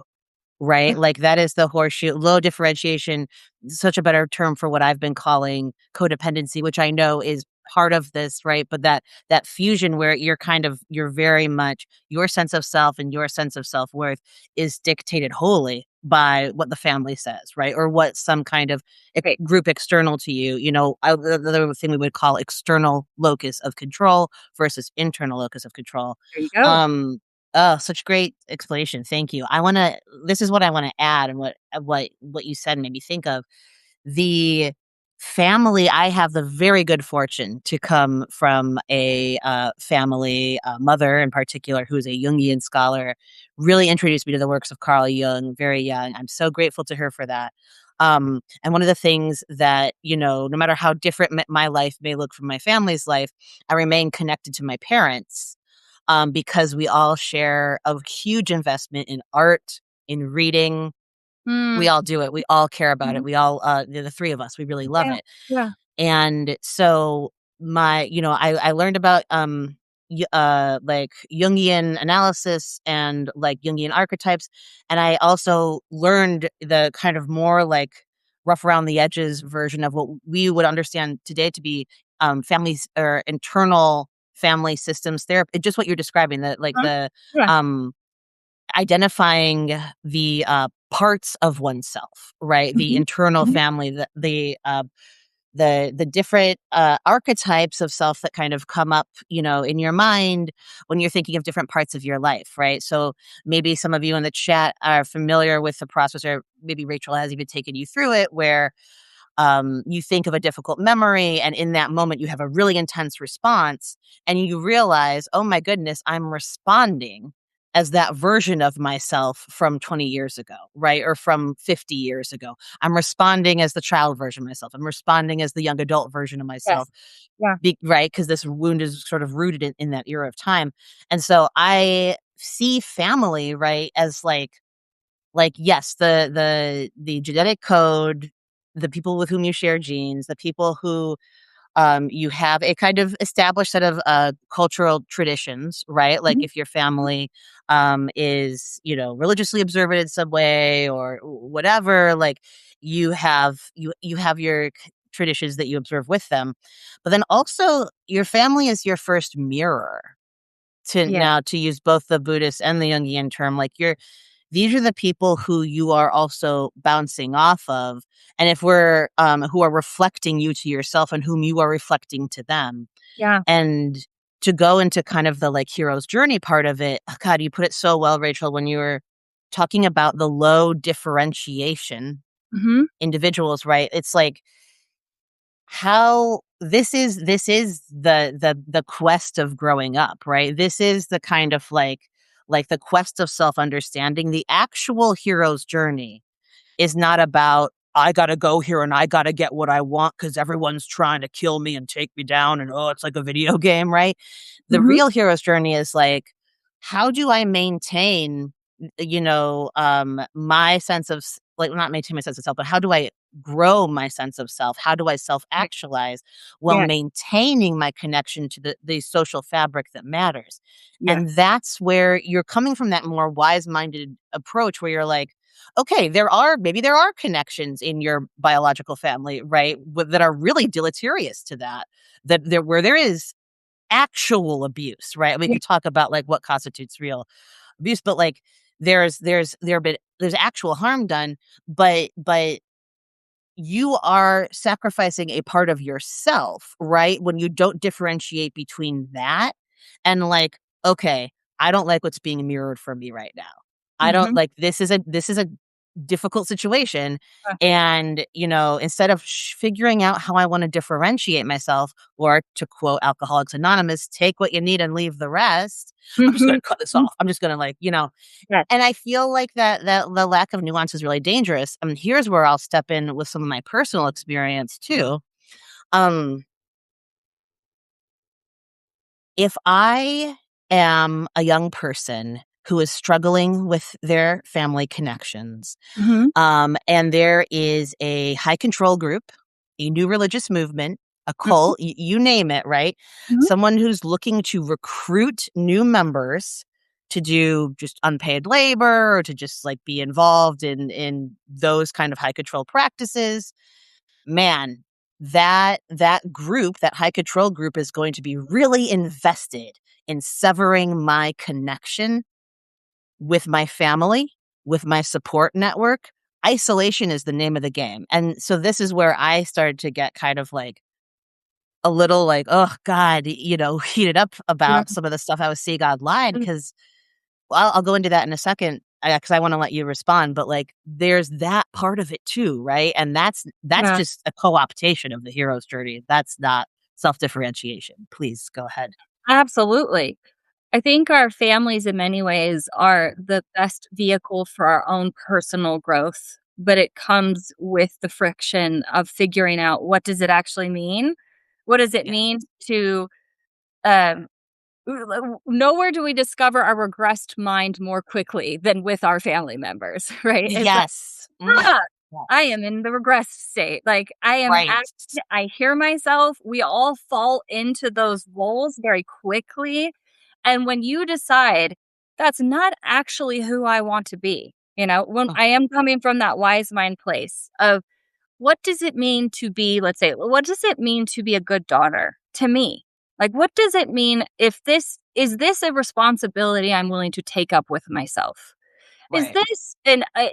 Right? Like, that is the horseshoe. Low differentiation, such a better term for what I've been calling codependency, which I know is part of this, right? But that fusion where you're very much your sense of self and your sense of self-worth is dictated wholly by what the family says, right? Or what some kind of Right. group external to you, the other thing we would call external locus of control versus internal locus of control. There you go. Um, oh, such great explanation. Thank you. This is what I want to add, and what you said made me think of the family. I have the very good fortune to come from a family, mother in particular, who's a Jungian scholar, really introduced me to the works of Carl Jung very young. I'm so grateful to her for that. And one of the things that, no matter how different my life may look from my family's life, I remain connected to my parents, because we all share a huge investment in art, in reading. We Mm, all do it. We all care about it. mhm. We all, the 3 of us, we really love Yeah, it. yeah. And so I learned about, like Jungian analysis and like Jungian archetypes. And I also learned the kind of more like rough around the edges version of what we would understand today to be, families or internal family systems therapy. Just what you're describing, Uh-huh. Yeah. um, identifying the, parts of oneself, right? The Mhm. internal Mhm. family, the different, archetypes of self that kind of come up, in your mind when you're thinking of different parts of your life, right? So maybe some of you in the chat are familiar with the process, or maybe Rachel has even taken you through it, where you think of a difficult memory, and in that moment you have a really intense response, and you realize, oh my goodness, I'm responding as that version of myself from 20 years ago, right? Or from 50 years ago. I'm responding as the child version of myself. I'm responding as the young adult version of myself, Yes. Yeah. right? Because this wound is sort of rooted in that era of time. And so I see family, right, as yes, the genetic code, the people with whom you share genes, the people who, you have a kind of established set of, cultural traditions, right? Like Mhm. if your family, is, religiously observant in some way or whatever, like you have your traditions that you observe with them. But then also your family is your first mirror, Yeah. to use both the Buddhist and the Jungian term. Like these are the people who you are also bouncing off of, and if we're, who are reflecting you to yourself and whom you are reflecting to them. Yeah. And to go into kind of the, like, hero's journey part of it, God, you put it so well, Rachel, when you were talking about the low differentiation Mhm. individuals, right? It's like how this is the quest of growing up, right? This is the kind of like the quest of self-understanding. The actual hero's journey is not about, I gotta go here and I gotta get what I want because everyone's trying to kill me and take me down, and oh, it's like a video game, right? The Mhm. real hero's journey is like, how do I maintain, my sense of like, not maintain my sense of self, but how do I grow my sense of self? How do I self Right. actualize while Yeah. maintaining my connection to the social fabric that matters? Yeah. And that's where you're coming from, that more wise minded approach where you're like, okay, maybe there are connections in your biological family, right, that are really deleterious to where there is actual abuse, right? We Yeah. could talk about like what constitutes real abuse, but like there's actual harm done, but you are sacrificing a part of yourself, right? When you don't differentiate between that and like, okay, I don't like what's being mirrored for me right now. I don't Mhm. like this is a difficult situation. Uh, And, instead of figuring out how I want to differentiate myself, or to quote Alcoholics Anonymous, take what you need and leave the rest. I'm just going Mhm. to cut this Mhm. off. I'm just going to Yes. and I feel like that the lack of nuance is really dangerous. Here's where I'll step in with some of my personal experience too. Um, if I am a young person who is struggling with their family connections, Mhm. and there is a high control group, a new religious movement, a Mhm. cult, you name it, right? Mhm. Someone who's looking to recruit new members to do just unpaid labor or to just like be involved in those kind of high control practices. Man, that group, that high control group, is going to be really invested in severing my connection with my family, with my support network. Isolation is the name of the game. And so this is where I started to get kind of like a little like, oh God, heated up Yeah. about some of the stuff I was seeing online. Mm, Cause I'll go into that in a second because I want to let you respond. But like, there's that part of it too, right? And that's yeah, just a co-optation of the hero's journey. That's not self differentiation. Please go ahead. absolutely. I think our families in many ways are the best vehicle for our own personal growth, but it comes with the friction of figuring out what does it actually mean? What does it Yeah. mean to um nowhere do we discover our regressed mind more quickly than with our family members, right? It's like, Yes. Mm. "Ah, I Yes. am in the regressed state." Like, Right. I hear myself. We all fall into those roles very quickly, and when you decide, "That's not actually who I want to be," when Mm. I am coming from that wise mind place of what does it mean to be, let's say, what does it mean to be a good daughter to me? Like, what does it mean if this a responsibility I'm willing to take up with myself? Right.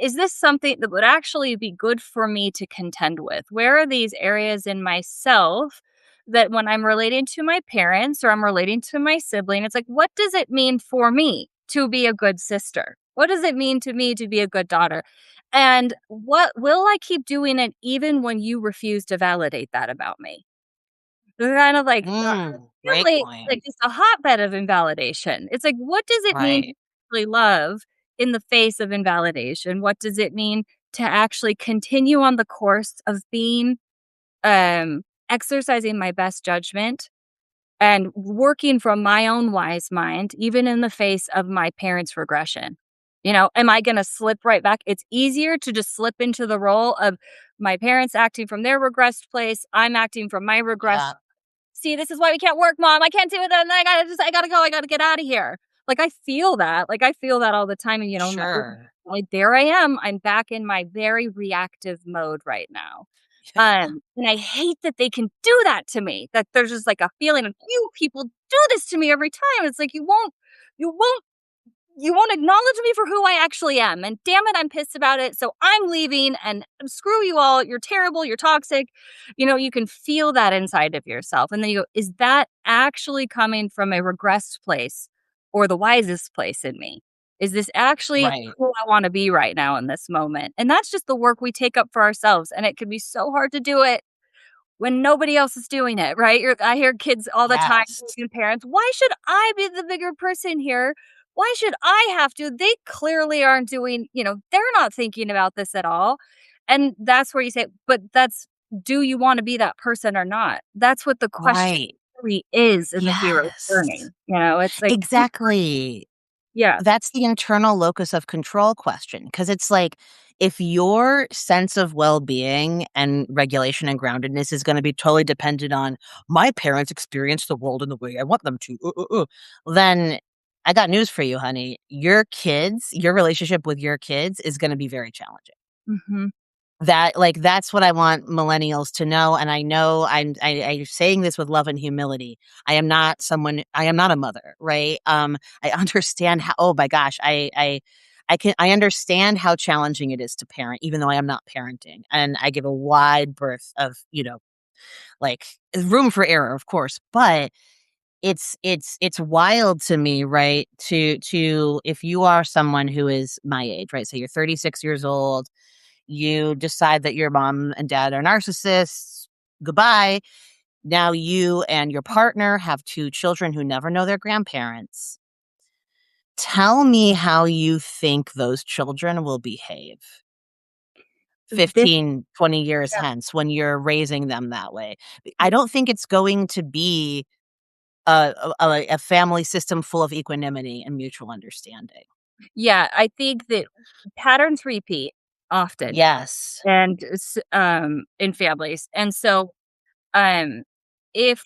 Is this something that would actually be good for me to contend with? Where are these areas in myself that when I'm relating to my parents or I'm relating to my sibling, it's like, what does it mean for me to be a good sister? What does it mean to me to be a good daughter? And what will I keep doing it even when you refuse to validate that about me? They're kind of like, Great family, point. like, just a hotbed of invalidation. It's like, what does it mean to Right. really love in the face of invalidation? What does it mean to actually continue on the course of being, exercising my best judgment and working from my own wise mind, even in the face of my parents' regression? Am I gonna slip right back? It's easier to just slip into the role of my parents acting from their regressed place, I'm acting from my regressed. Yeah. "See, this is why we can't work, mom. I can't do it, and I gotta go. I gotta get out of here." Like, I feel that. Like, I feel that all the time, and, Sure. like, there I am. I'm back in my very reactive mode right now. And I hate that they can do that to me, that there's just, like, a feeling of, "You people do this to me every time." It's like, you won't you won't acknowledge me for who I actually am, and damn it, I'm pissed about it, so I'm leaving, and screw you all, you're terrible, you're toxic. You can feel that inside of yourself, and then you go, "Is that actually coming from a regressed place or the wisest place in me? Is this actually Right. who I wanna be right now in this moment?" And that's just the work we take up for ourselves, and it can be so hard to do it when nobody else is doing it, right? I hear kids all the time Yes. asking parents, "Why should I be the bigger person here? Why should I have to? They clearly aren't doing, they're not thinking about this at all." And that's where you say, "But do you wanna be that person or not?" That's what the question Right. really is in the hero Yes. journey. It's like, Exactly. yeah. That's the internal locus of control question. Because it's like, if your sense of well-being and regulation and groundedness is gonna be totally dependent on, "My parents experience the world in the way I want them to, then I got news for you, honey. Your relationship with your kids is gonna be very challenging. Mhm. That's what I want millennials to know, and I know I'm saying this with love and humility. I am not a mother, right? I understand how oh my gosh, I understand how challenging it is to parent, even though I am not parenting, and I give a wide berth of, like, room for error, of course, but it's wild to me, right, to if you are someone who is my age, right? So you're 36 years old, you decide that your mom and dad are narcissists. Goodbye. Now you and your partner have two children who never know their grandparents. Tell me how you think those children will behave This 15, 20 years Yeah. hence when you're raising them that way. I don't think it's going to be a family system full of equanimity and mutual understanding. Yeah, I think that patterns repeat often Yes. and in families. And so um if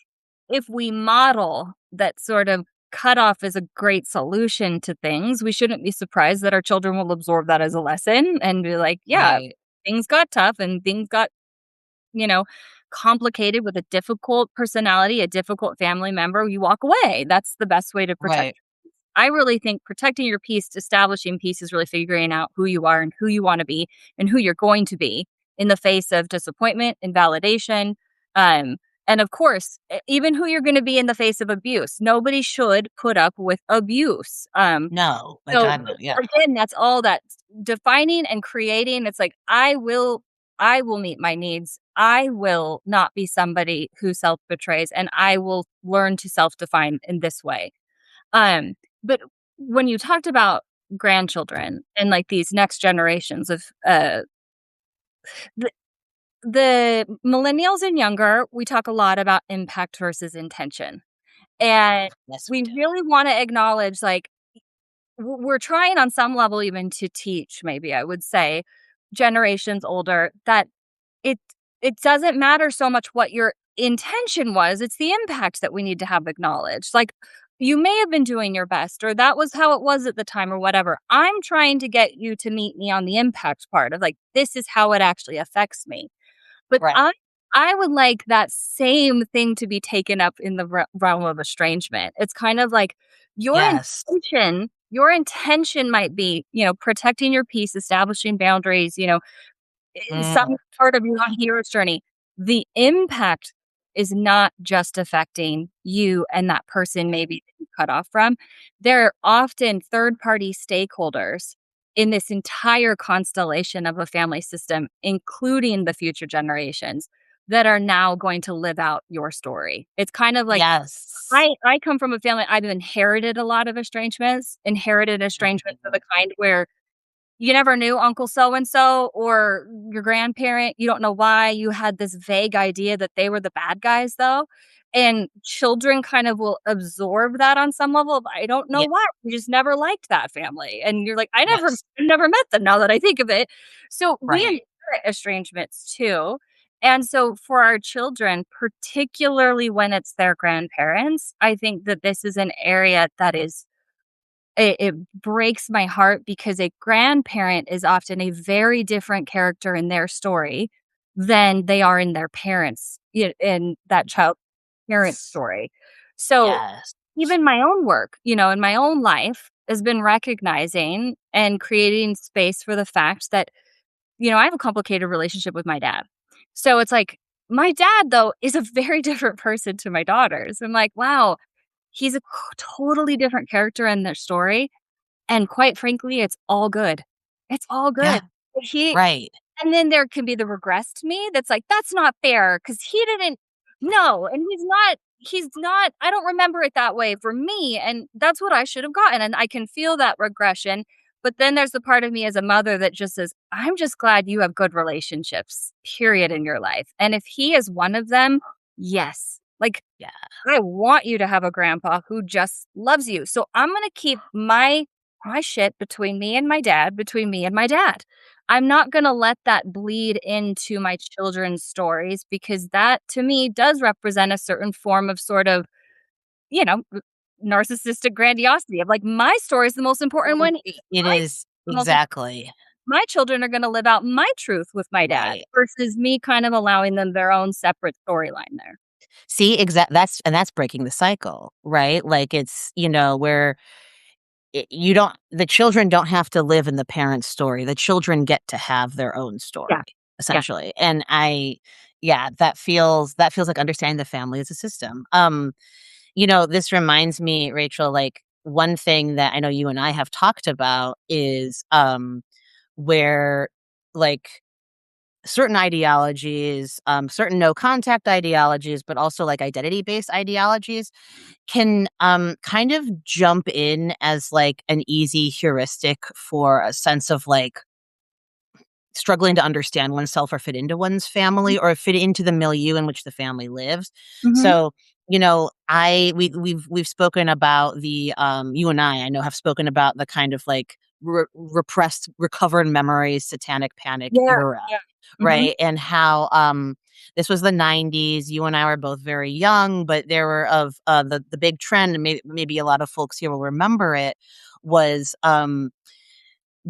we model that sort of cutoff is a great solution to things, we shouldn't be surprised that our children will absorb that as a lesson and be like, yeah, Right. things got tough and things got, you know, complicated with a difficult personality, a difficult family member, you walk away. That's the best way to protect. Right. I really think protecting your peace, establishing peace is really figuring out who you are and who you want to be and who you're going to be in the face of disappointment, invalidation, um, and of course, even who you're going to be in the face of abuse. Nobody should put up with abuse. No. My So God, no. Yeah. again, that's all that defining and creating. It's like I will meet my needs. I will not be somebody who self betrays, and I will learn to self define in this way. But when you talked about grandchildren and like these next generations of the, the millennials and younger, we talk a lot about impact versus intention. And Yes, we we do. really want to acknowledge like we're trying on some level even to teach, maybe I would say, generations older that it it doesn't matter so much what your intention was, it's the impact that we need to have acknowledged. Like, you may have been doing your best, or that was how it was at the time, or whatever. I'm trying to get you to meet me on the impact part of, like, this is how it actually affects me. But Right. I would like that same thing to be taken up in the realm of estrangement. It's kind of like your Yes. intention might be, protecting your peace, establishing boundaries, Mm, some part of your hero's journey. The impact is not just affecting you and that person maybe that you cut off from. There are often third-party stakeholders in this entire constellation of a family system, including the future generations, that are now going to live out your story. It's kind of like yes. I come from a family. I've inherited a lot of estrangements, inherited estrangements of the kind where you never knew Uncle so and so or your grandparent. You don't know why. You had this vague idea that they were the bad guys, though. And children kind of will absorb that on some level of, I don't know Yeah. why. We just never liked that family. And you're like, I Yes. never met them now that I think of it. So we Right. inherit estrangements too. And so for our children, particularly when it's their grandparents, I think that this is an area that is it breaks my heart because a grandparent is often a very different character in their story than they are in their parents in that child parent story. So Yes. even my own work, in my own life has been recognizing and creating space for the fact that, I have a complicated relationship with my dad. So it's like my dad though is a very different person to my daughters. I'm like, wow, he's a totally different character in their story, and quite frankly, it's all good. It's all Yeah. good. He Right. and then there can be the regressed me that's like, "That's not fair because he didn't know, and he's not I don't remember it that way for me, and that's what I should have gotten," and I can feel that regression, but then there's the part of me as a mother that just says, "I'm just glad you have good relationships, period, in your life, and if he is one of them, yes." Like, Yeah. I want you to have a grandpa who just loves you. So I'm gonna keep my shit between me and my dad, between me and my dad. I'm not gonna let that bleed into my children's stories because that to me does represent a certain form of sort of, you know, narcissistic grandiosity of like my story is the most important Mm, one. it My is the most im- exactly my children are gonna live out my truth with my dad right. versus me kind of allowing them their own separate storyline there. See, that's breaking the cycle, right? Like, it's, where you don't the children don't have to live in the parent's story. The children get to have their own story, Yeah. Yeah. essentially. And yeah, that feels like understanding the family as a system. This reminds me, Rachel, like one thing that I know you and I have talked about is where like certain ideologies, certain no contact ideologies, but also like identity based ideologies can kind of jump in as like an easy heuristic for a sense of like struggling to understand oneself or fit into one's family or fit into the milieu in which the family lives. Mhm. So, we've spoken about the you and I know have spoken about the kind of like repressed recovered memories satanic panic Yeah. era, Yeah. Mhm. right? And how this was the 90s. You and I were both very young, but there were of the big trend, and maybe a lot of folks here will remember it, was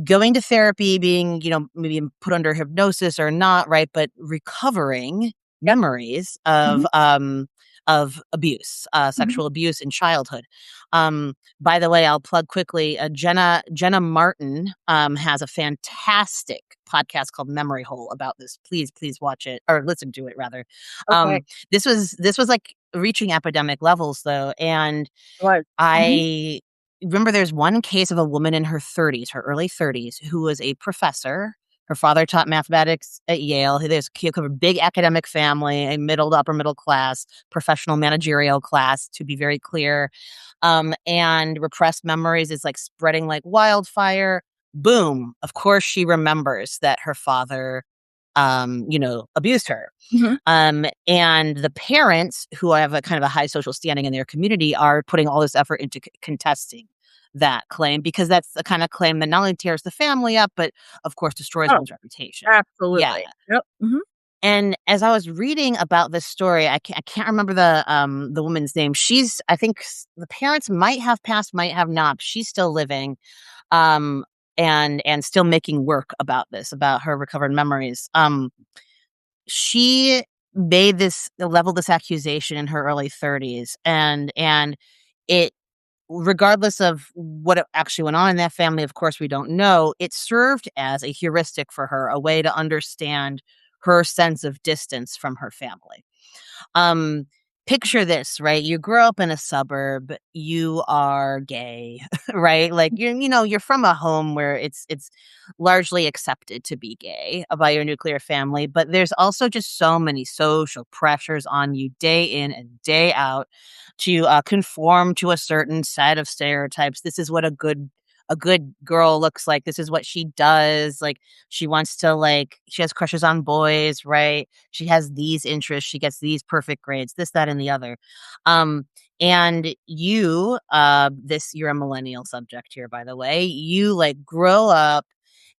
going to therapy, being, maybe put under hypnosis or not, right? But recovering. Yep. memories Mhm. of abuse, Mhm. sexual abuse in childhood. By the way, I'll plug quickly, Jenna Martin, has a fantastic podcast called Memory Hole about this. Please, please watch it or listen to it rather. Okay. Um, this was, like, reaching epidemic levels, though, and Was. Mhm. I remember there's one case of a woman in her 30s, her early 30s, who was a professor. Her father taught mathematics at Yale. He come from a big academic family, a middle to upper middle class, professional managerial class, to be very clear. And repressed memories is like spreading like wildfire. Boom. Of course, she remembers that her father, abused her. Mhm. And the parents, who have a kind of a high social standing in their community, are putting all this effort into contesting that claim because that's the kind of claim that not only tears the family up, but of course destroys Oh, one's reputation. Yeah. absolutely. Yep. Mhm. And as I was reading about this story, I can't remember the woman's name. I think the parents might have passed, might have not. But she's still living, um, and still making work about this, about her recovered memories. She made this leveled this accusation in her early 30s, and it regardless of what actually went on in that family, of course, we don't know, it served as a heuristic for her, a way to understand her sense of distance from her family. Um, Picture this, right? You grow up in a suburb, you are gay, right? Like you're from a home where it's largely accepted to be gay by your nuclear family, but there's also just so many social pressures on you day in and day out to conform to a certain set of stereotypes. This is what a good girl looks like. This is what she does. Like she has crushes on boys, right? She has these interests, she gets these perfect grades, this, that, and the other. Um, and you're a millennial subject here, by the way. You like grow up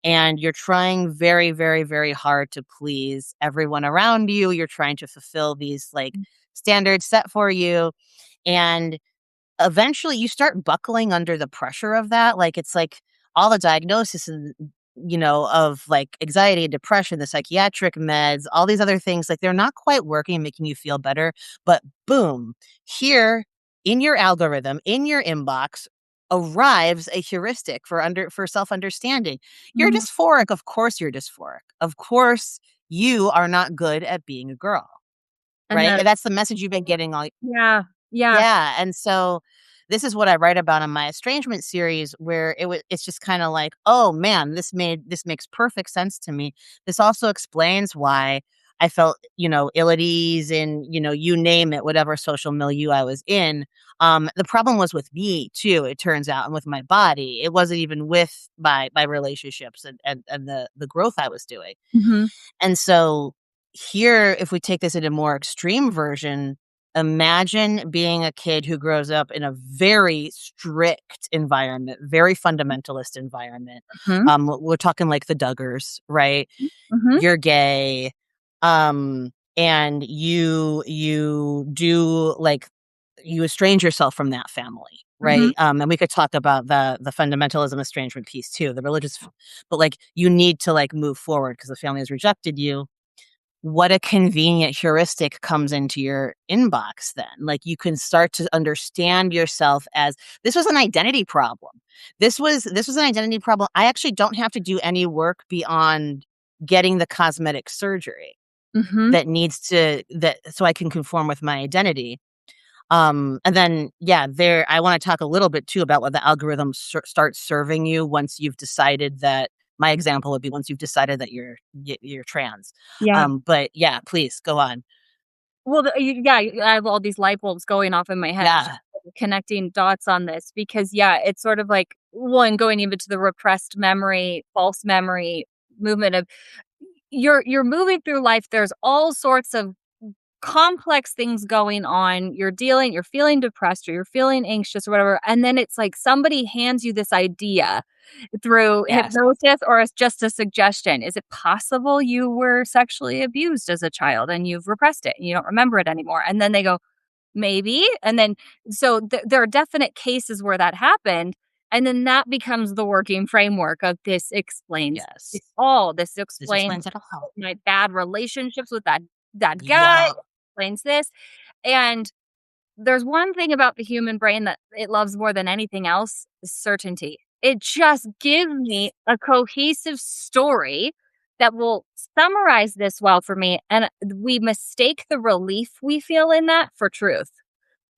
and you're trying very, very, very hard to please everyone around you. You're trying to fulfill these like standards set for you. And eventually you start buckling under the pressure of that, like, it's like all the diagnosis and, of, like, anxiety and depression, the psychiatric meds, all these other things, like, they're not quite working and making you feel better, but boom, here in your algorithm, in your inbox arrives a heuristic for self-understanding. You're Mhm. dysphoric, of course you're dysphoric. Of course you are not good at being a girl, And right? that And that's the message you've been getting all. yeah, yeah. Yeah, and so this is what I write about in my estrangement series where it's just kinda like, "Oh, man, this makes perfect sense to me." This also explains why I felt, ill at ease in, you name it, whatever social milieu I was in. The problem was with me too, it turns out, and with my body. It wasn't even with my relationships and the growth I was doing. Mhm. And so here, if we take this in a more extreme version, imagine being a kid who grows up in a very strict environment, very fundamentalist environment. Mhm. We're talking like the Duggars, right? Mhm. You're gay, and you do like you estrange yourself from that family, Mhm. right? And we could talk about the fundamentalism estrangement piece too, the religious, but like you need to like move forward because the family has rejected you. What a convenient heuristic comes into your inbox then. Like you can start to understand yourself as this was an identity problem. This was an identity problem. I actually don't have to do any work beyond getting the cosmetic surgery Mhm. that needs to that so I can conform with my identity. And then, yeah, I wanna talk a little bit too about what the algorithm starts serving you once you've decided that my example would be once you've decided that you're trans. Yeah. But yeah, please go on. Well, yeah, I have all these light bulbs going off in my head, just Yeah. connecting dots on this because, yeah, it's sort of like, one, going even to the repressed memory, false memory movement of you're moving through life, there's all sorts of complex things going on. You're feeling depressed or you're feeling anxious or whatever. And then it's like somebody hands you this idea through Yes. hypnosis or it's just a suggestion. Is it possible you were sexually abused as a child and you've repressed it and you don't remember it anymore? And then they go, maybe. And then, so there are definite cases where that happened. And then that becomes the working framework of this explains Yes. it all. This This explains explains it all. my bad relationships with that that guy Yeah. explains this. And there's one thing about the human brain that it loves more than anything else is certainty. It just gives me a cohesive story that will summarize this well for me, and we mistake the relief we feel in that for truth.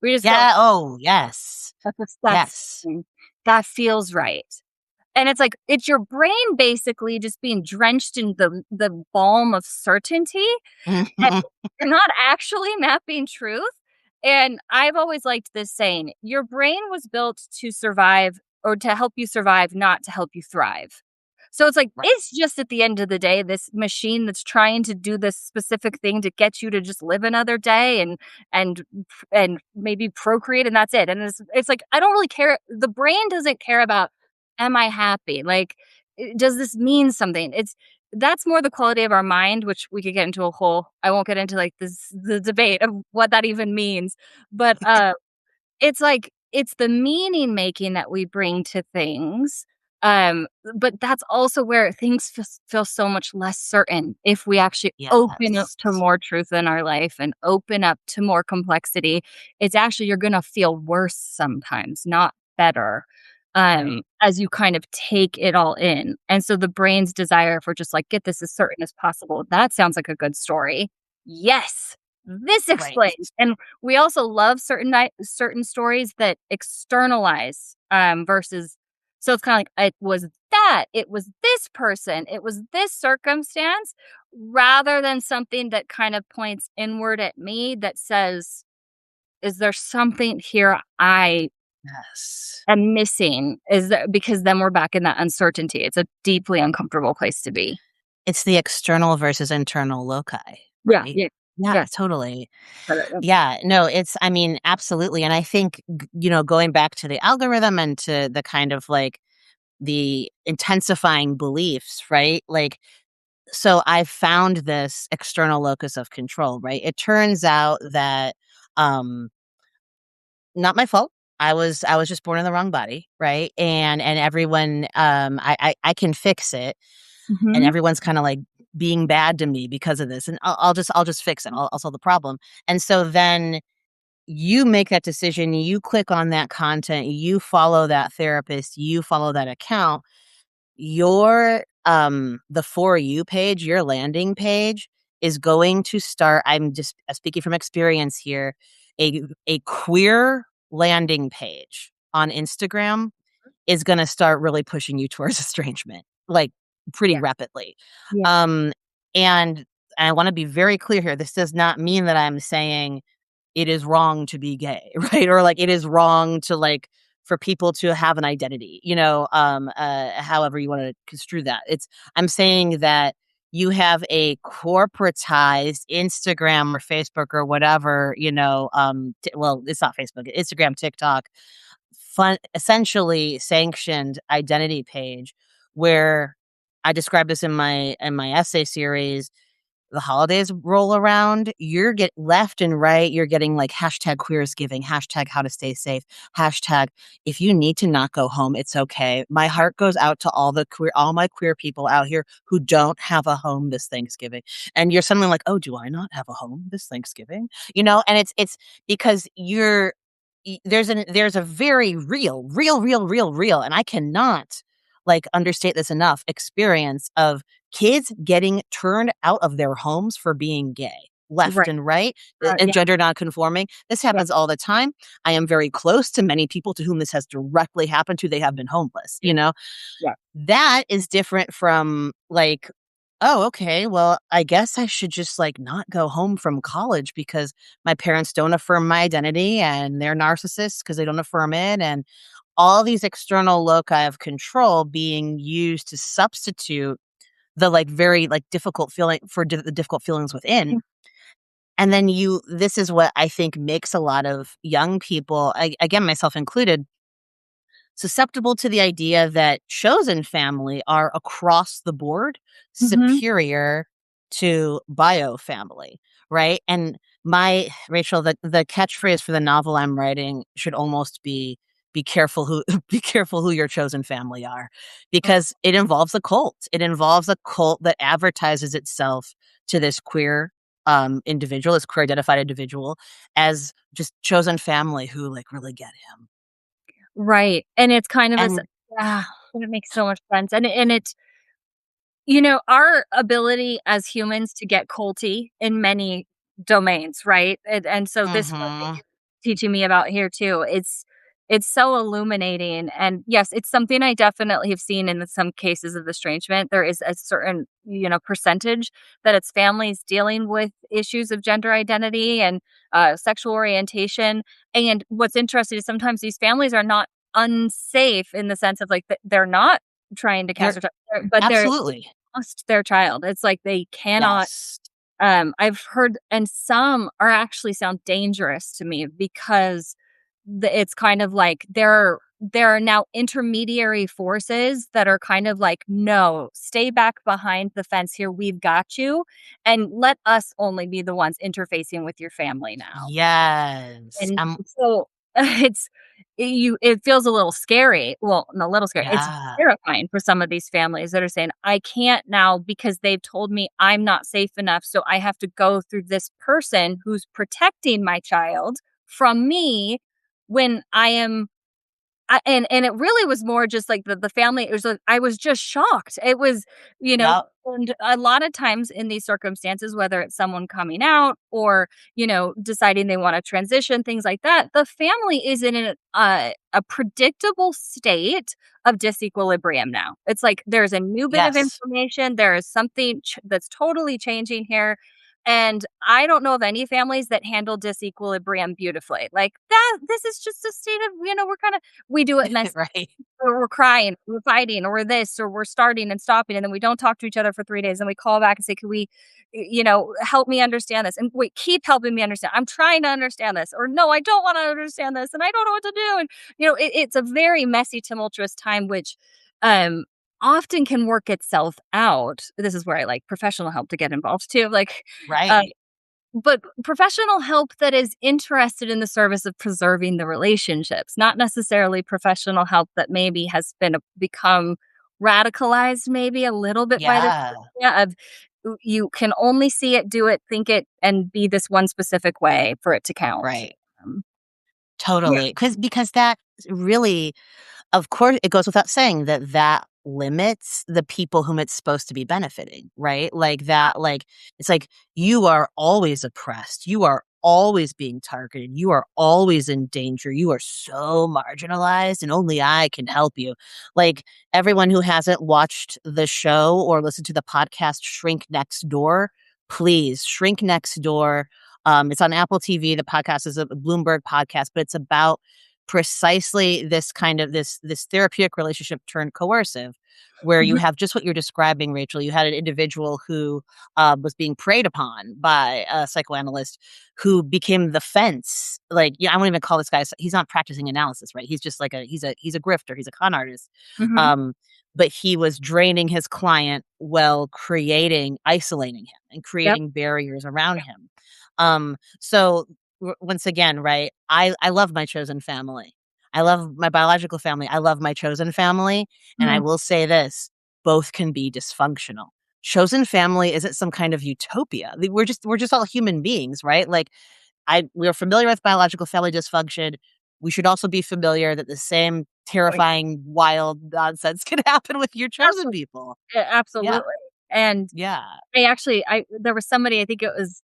We just go, Yeah. Oh, yes. That's Yes. that feels right." And it's like, it's your brain basically just being drenched in the balm of certainty, and you're not actually mapping truth. And I've always liked this saying, your brain was built to survive or to help you survive, not to help you thrive. So it's like, Right. it's just at the end of the day, this machine that's trying to do this specific thing to get you to just live another day and and maybe procreate, and that's it. And it's like, I don't really care. The brain doesn't care about, am I happy? Like, does this mean something? That's more the quality of our mind, which we could get into a whole, I won't get into like the debate of what that even means. But it's like, it's the meaning making that we bring to things, but that's also where things feel so much less certain if we actually open up Yes. to more truth in our life and open up to more complexity. It's actually, you're gonna feel worse sometimes, not better, Right. as you kind of take it all in, and so the brain's desire for just, like, "Get this as certain as possible," that sounds like a good story. Yes, this Right. explains, and we also love certain stories that externalize, versus, so it's kinda like, "It was that, it was this person, it was this circumstance," rather than something that kind of points inward at me that says, "Is there something here I Yes. am missing?" Is that, because then we're back in that uncertainty. It's a deeply uncomfortable place to be. It's the external versus internal loci, Yeah, right? yeah. Yeah, Yes. totally. But, Yeah, no, it's I mean, absolutely, and I think, going back to the algorithm and to the kind of, like, the intensifying beliefs, right? Like, so I found this external locus of control, right? It turns out that, um not my fault. I was just born in the wrong body, right? And everyone, I can fix it, and mhm. everyone's kinda, like, being bad to me because of this, and I'll just fix it. I'll solve the problem. And so then you make that decision, you click on that content, you follow that therapist, you follow that account, your, the For You page, your landing page is going to start, I'm just speaking from experience here, a queer landing page on Instagram is gonna start really pushing you towards estrangement, like, pretty Yeah, rapidly. yeah. Um, and I wanna be very clear here, this does not mean that I'm saying it is wrong to be gay, right? Or, like, it is wrong to, like, for people to have an identity, however you wanna construe that. I'm saying that you have a corporatized Instagram or Facebook or whatever, well, it's not Facebook, Instagram, TikTok, essentially sanctioned identity page where I described this in my essay series. The holidays roll around, you're get left and right, you're getting like hashtag queer is giving, hashtag how to stay safe, hashtag if you need to not go home, it's okay. My heart goes out to all my queer people out here who don't have a home this Thanksgiving. And you're suddenly like, oh, do I not have a home this Thanksgiving? And it's because there's a very real, and I cannot like understate this enough, experience of kids getting turned out of their homes for being gay, left Right. and right, and Yeah, gender nonconforming. This yeah, happens all the time. I am very close to many people to whom this has directly happened to. They have been homeless, yeah, yeah. That is different from like, oh, okay, well, I guess I should just like not go home from college because my parents don't affirm my identity and they're narcissists because they don't affirm it. And all these external loci of control being used to substitute the, like, very, like, difficult feeling for the difficult feelings within, Mm, and then this is what I think makes a lot of young people, again, myself included, susceptible to the idea that chosen family are across the board mhm. superior to bio family, right? And Rachel, the catchphrase for the novel I'm writing should almost be careful who be careful who your chosen family are, because it involves a cult. It involves a cult that advertises itself to this queer individual, this queer identified individual, as just chosen family who like really get him. Right, and it's kind of a s And ah, it makes so much sense, and it you know, our ability as humans to get culty in many domains, right? And so this one that mhm. you're teaching me about here too, it's so illuminating. And yes, it's something I definitely have seen in some cases of estrangement. There is a certain, you know, percentage that it's families dealing with issues of gender identity and sexual orientation. And what's interesting is sometimes these families are not unsafe in the sense of like they're not trying to cast They're a child, but they're absolutely. lost their child. It's like they cannot Yes. I've heard and some are actually sound dangerous to me because it's kind of like there are now intermediary forces that are kind of like, "No, stay back behind the fence here, we've got you, and let us only be the ones interfacing with your family now." Yes. And so it's it feels a little scary. Well, not a little scary. It's Yeah. terrifying for some of these families that are saying, "I can't now because they've told me I'm not safe enough, so I have to go through this person who's protecting my child from me when I am." And it really was more just like the family, it was like I was just shocked. It was, you know, Yep. and a lot of times in these circumstances, whether it's someone coming out or, you know, deciding they wanna transition, things like that, the family is in a predictable state of disequilibrium now. It's like there's a new bit of Yes. information, there is something that's totally changing here, and I don't know of any families that handle disequilibrium beautifully. Like, that this is just a state of, you know, we're kinda we do it nice Right. or we're crying, we're fighting, or we're this, or we're starting and stopping, and then we don't talk to each other for 3 days, and we call back and say, "Can we, you know, help me understand this?" And wait, keep helping me understand. I'm trying to understand this, or no, I don't want to understand this, and I don't know what to do. And you know, it's a very messy, tumultuous time, which um often can work itself out. This is where I like professional help to get involved too. Like, uh, Right. but professional help that is interested in the service of preserving the relationships, not necessarily professional help that maybe has been become radicalized maybe a little bit by this Yeah. idea of you can only see it, do it, think it, and be this one specific way for it to count. Right. Um, yeah. Totally. Because that really, of course, it goes without saying that that limits the people whom it's supposed to be benefiting, right? Like that, like, it's like you are always oppressed. You are always being targeted. You are always in danger. You are so marginalized, and only I can help you. Like everyone who hasn't watched the show or listened to the podcast Shrink Next Door, please Shrink Next Door. It's on Apple TV. The podcast is a Bloomberg podcast, but it's about precisely this kind of this therapeutic relationship turned coercive, where you Mhm. have just what you're describing, Rachel. You had an individual who was being preyed upon by a psychoanalyst who became the fence. Like, yeah, I won't even call this guy. He's not practicing analysis, right? He's just like he's a grifter. He's a con artist. Mhm. Um, but he was draining his client while isolating him and Yep. creating barriers around him. So once again, right? I love my chosen family. I love my biological family. I love my chosen family, and I Mhm. will say this, both can be dysfunctional. Chosen family isn't some kind of utopia. We're just all human beings, right? Like we're familiar with biological family dysfunction. We should also be familiar that the same Like, terrifying, wild nonsense can happen with your chosen absolutely. people. Yeah. Absolutely. And Yeah. I there was somebody, I think it was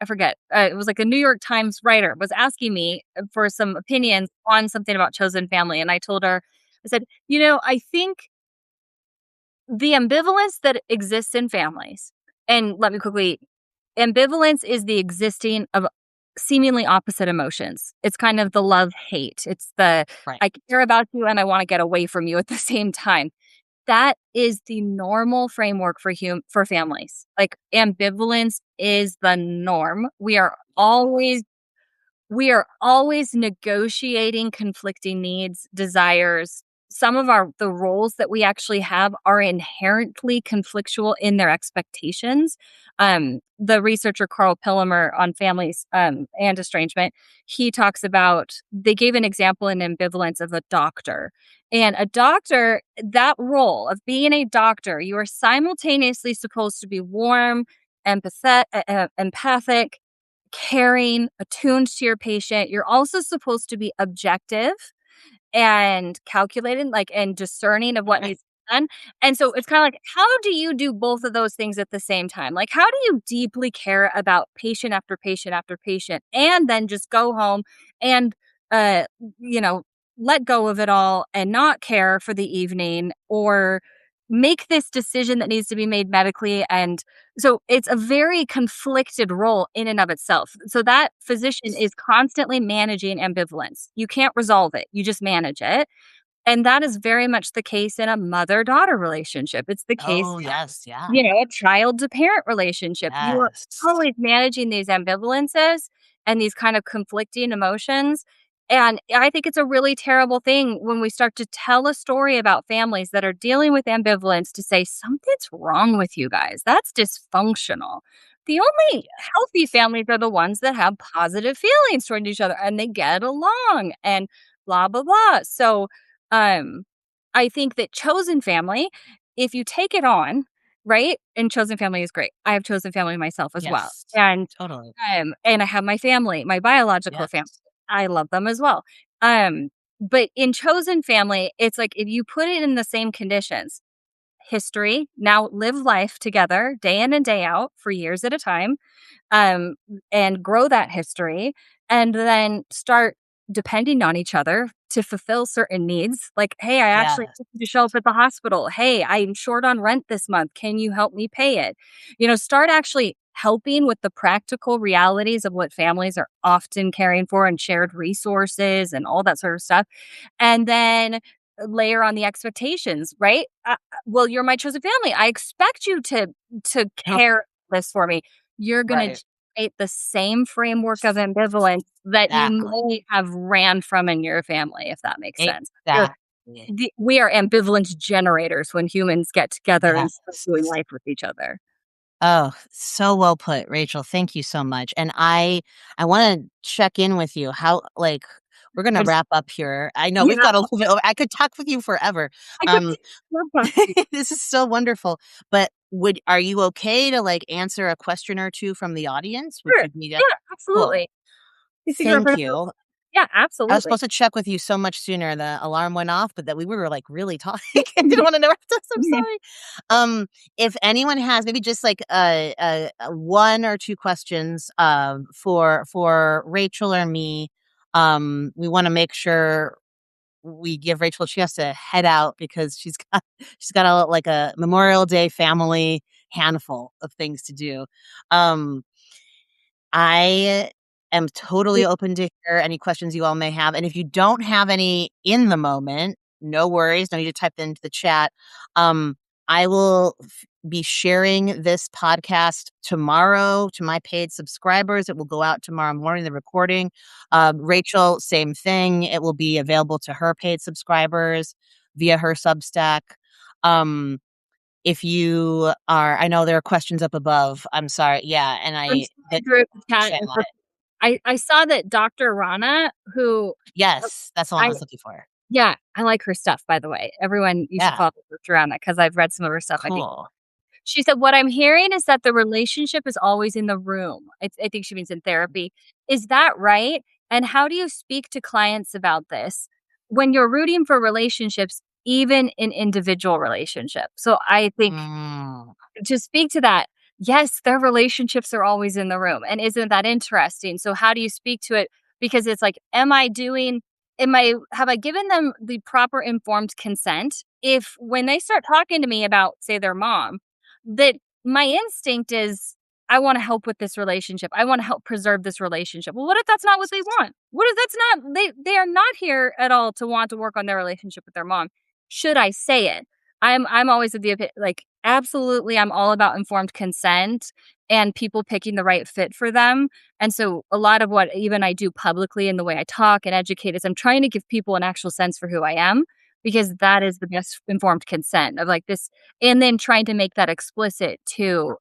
I forget, it was like a New York Times writer was asking me for some opinions on something about chosen family, and I told her, I said, "You know, I think the ambivalence that exists in families," and let me quickly ambivalence is the existing of seemingly opposite emotions. It's kind of the love-hate. It's the, Right. I care about you and I wanna get away from you at the same time. That is the normal framework for for families. Like, ambivalence is the norm. We are always negotiating conflicting needs, desires. Some of the roles that we actually have are inherently conflictual in their expectations. The researcher Carl Pillemer on families and estrangement, he talks about, they gave an example in ambivalence of a doctor. And a doctor, that role of being a doctor, you are simultaneously supposed to be warm empathic, caring, attuned to your patient. You're also supposed to be objective and calculated, like, and discerning of what Right. needs to be done. And so it's kinda like, how do you do both of those things at the same time? Like, how do you deeply care about patient after patient after patient and then just go home and, uh, you know, let go of it all and not care for the evening or make this decision that needs to be made medically? And so it's a very conflicted role in and of itself. So that physician is constantly managing ambivalence. You can't resolve it. You just manage it. And that is very much the case in a mother-daughter relationship. It's the case, Oh, yes, yeah. a child to parent relationship. You are Yes. always managing these ambivalences and these kind of conflicting emotions. And I think it's a really terrible thing when we start to tell a story about families that are dealing with ambivalence to say, something's wrong with you guys. That's dysfunctional. The only healthy families are the ones that have positive feelings toward each other and they get along and blah, blah, blah. So, um, I think that chosen family, if you take it on, right? And chosen family is great. I have chosen family myself as well. Yes. Totally. And I have my family, my biological family. Yes. I love them as well. Um, but in chosen family, it's like if you put it in the same conditions, history, now live life together day in and day out for years at a time, um, and grow that history, and then start depending on each other to fulfill certain needs. Like, hey, I actually Yes. need to show up at the hospital. Hey, I'm short on rent this month. Can you help me pay it? Start actually helping with the practical realities of what families are often caring for and shared resources and all that sort of stuff. And then layer on the expectations, right? Well, you're my chosen family. I expect you to Oh, care this for me. You're gonna right. generate the same framework of ambivalence that you Exactly. may have ran from in your family, if that makes sense. Exactly. We are ambivalence generators when humans get together and start Yes. doing life with each other. Oh, so well put, Rachel. Thank you so much. And I want to check in with you. How like we're gonna But wrap up here. I know we've yeah, got a little bit over. I could talk with you forever. I could Um, love talking to you. this is so wonderful. But are you okay to like answer a question or two from the audience? Would Sure. you need a Yeah, cool? absolutely. You think you're Thank gonna you. Yeah, I was absolutely. supposed to check with you so much sooner. The alarm went off, but that we were like really talking. I didn't want to interrupt us. I'm sorry. If anyone has maybe just like one or two questions for Rachel or me, we want to make sure we give Rachel a chance to head out because she's got a Memorial Day family handful of things to do. Um, I am totally open to hear any questions you all may have, and if you don't have any in the moment, no worries, no need to type them into the chat. Um, I will be sharing this podcast tomorrow to my paid subscribers. It will go out tomorrow morning, the recording. Rachel, same thing. It will be available to her paid subscribers via her Substack. Um, if you are I know there are questions up above. I'm sorry. Yeah, and I'm I sorry that through the chat chat. and I saw that Dr. Rana, who Yes, that's the one I I was looking for. yeah, I like her stuff, by the way. Everyone, you should Yeah, follow Dr. Rana because I've read some of her stuff. I think cool. she said, "What I'm hearing is that the relationship is always in the room." I think she means in therapy. Is that right? And how do you speak to clients about this when you're rooting for relationships, even in individual relationships? So I think Mm, to speak to that, yes, their relationships are always in the room. And isn't that interesting? So how do you speak to it? Because it's like, have I given them the proper informed consent? If when they start talking to me about, say, their mom, that my instinct is, I want to help with this relationship. I want to help preserve this relationship. Well, what if that's not what they want? What if that's not, they are not here at all to want to work on their relationship with their mom? Should I say it? I'm always of the like, absolutely, I'm all about informed consent and people picking the right fit for them. And so a lot of what even I do publicly in the way I talk and educate is I'm trying to give people an actual sense for who I am because that is the best informed consent of like this, and then trying to make that explicit too.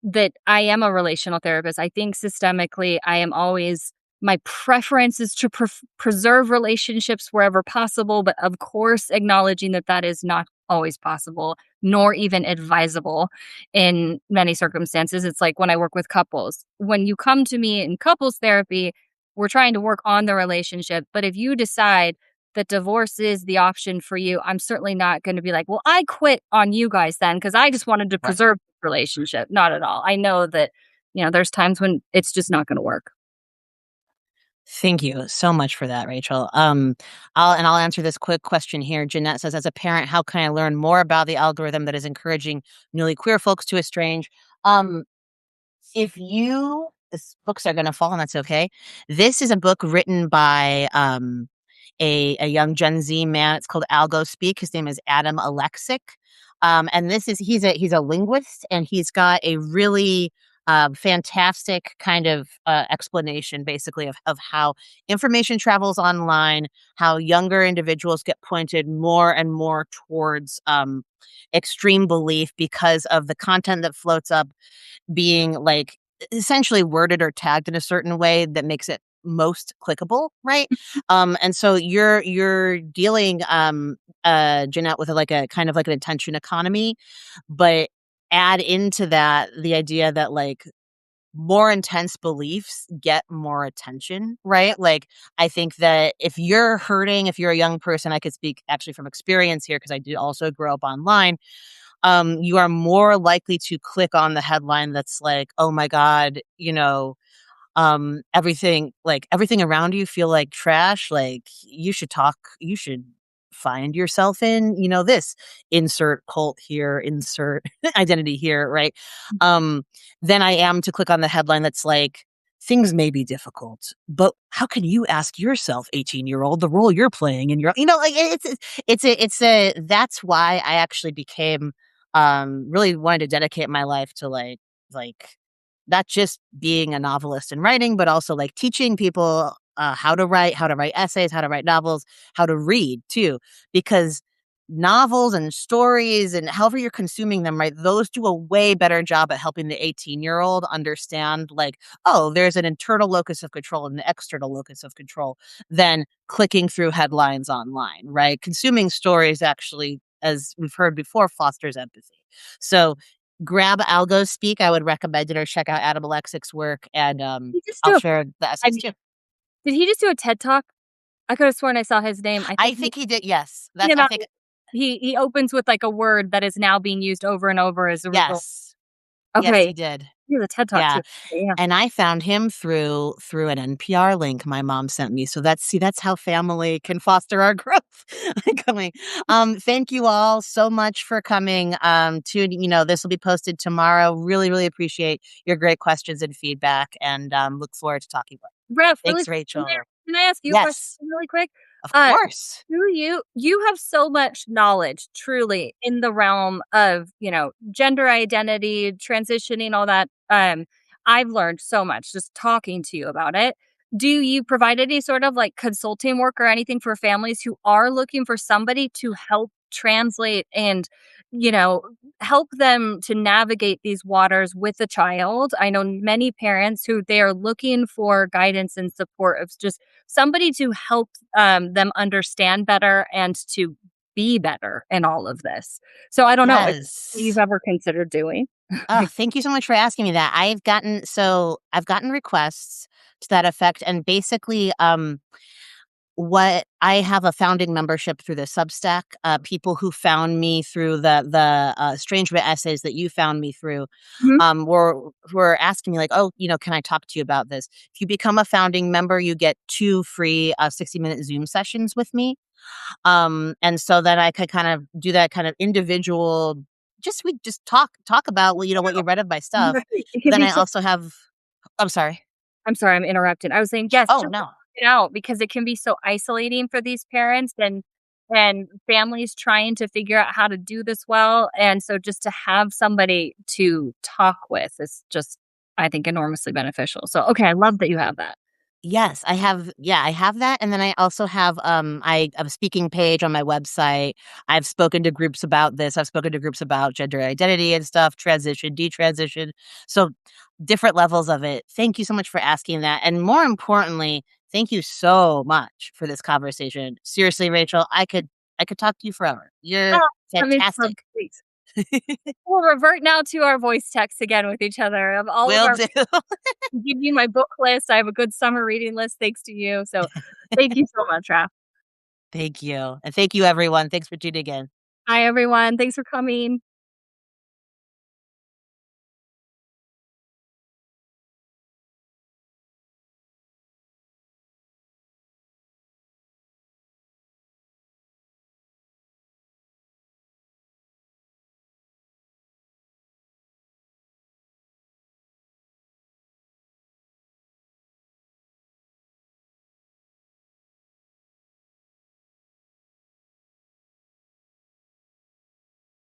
That I am a relational therapist. I think systemically, I am always my preference is to preserve relationships wherever possible, but of course, acknowledging that that is not always possible, nor even advisable in many circumstances. It's like when I work with couples. When you come to me in couples therapy, we're trying to work on the relationship. But if you decide that divorce is the option for you, I'm certainly not going to be like, well, I quit on you guys then because I just wanted to Right. preserve the relationship. Not at all. I know that, there's times when it's just not going to work. Thank you so much for that, Rachel. I'll answer this quick question here. Jeanette says, as a parent, how can I learn more about the algorithm that is encouraging newly queer folks to estrange? Um, if you this books are gonna fall, and that's okay. This is a book written by a young Gen Z man. It's called Algo Speak. His name is Adam Alexic. And this is he's a linguist, and he's got a really fantastic kind of explanation basically of how information travels online, how younger individuals get pointed more and more towards extreme belief because of the content that floats up being like essentially worded or tagged in a certain way that makes it most clickable, right? And so you're dealing Jeanette with like a kind of like an attention economy, but add into that the idea that like more intense beliefs get more attention, right? Like, I think that if you're hurting, if you're a young person, I could speak actually from experience here because I did also grow up online. You are more likely to click on the headline that's like, "Oh my god," everything around you feel like trash, like, you should find yourself in, this, insert cult here, insert identity here, right? Um, then I am to click on the headline that's like, "Things may be difficult, but how can you ask yourself, 18-year-old, the role you're playing in your," like, it's a that's why I actually became, really wanted to dedicate my life to, like not just being a novelist and writing, but also like teaching people how to write essays, how to write novels, how to read too, because novels and stories and however you're consuming them, right? Those do a way better job at helping the 18-year-old understand, like, oh, there's an internal locus of control and an external locus of control than clicking through headlines online, right? Consuming stories actually, as we've heard before, fosters empathy. So grab Algo Speak. I would recommend it or check out Adam Alexic's work, and, He just I'll do a share the I essays mean, too. did he just do a TED Talk? I could have sworn I saw his name. I I think he think he did, yes. talking That's I about think he opens with, like, a word that is now being used over and over as a result. yes. Yes, he Okay. did. He has a TED Talk Yeah, too. Yeah. and I found him through an NPR link my mom sent me, so that's how family can foster our growth. Coming. Thank you all so much for coming, this will be posted tomorrow. Really, really appreciate your great questions and feedback, and, look forward to talking more. Ref, really Thanks, quick, Rachel. can I ask you a question Yes, really quick? of Uh, course. you have so much knowledge truly in the realm of, gender identity, transitioning, all that. I've learned so much just talking to you about it. Do you provide any sort of like consulting work or anything for families who are looking for somebody to help translate and, you know, help them to navigate these waters with a child? I know many parents who they are looking for guidance and support of just somebody to help them understand better and to be better in all of this. So I don't know if you've Yes. ever considered doing. Oh, thank you so much for asking me that. I've gotten requests to that effect, and basically, what I have a founding membership through the Substack, people who found me through the Estrangement essays that you found me through, Mhm. were asking me like, "Oh, can I talk to you about this?" If you become a founding member, you get 2 free, 60-minute Zoom sessions with me. And so then I could kind of do that kind of individual we just talk about, what you read of my stuff. Right. It But can then be I so also have I'm sorry. I'm sorry, I'm interrupted. I was saying, yes, Oh, just no. it out because it can be so isolating for these parents and families trying to figure out how to do this well. And so just to have somebody to talk with is just, I think, enormously beneficial. So okay, I love that you have that. Yes, I have that, and then I also have, I have a speaking page on my website. I've spoken to groups about this. I've spoken to groups about gender identity and stuff, transition, detransition, so different levels of it. Thank you so much for asking that, and more importantly, thank you so much for this conversation. Seriously, Rachel, I could talk to you forever. You're I mean, Fantastic. great. We'll revert now to our voice texts again with each other of all of Will our do. give you my book list. I have a good summer reading list thanks to you. So thank you so much, Raph. Thank you. And thank you, everyone. Thanks for tuning in. Hi, everyone. Thanks for coming.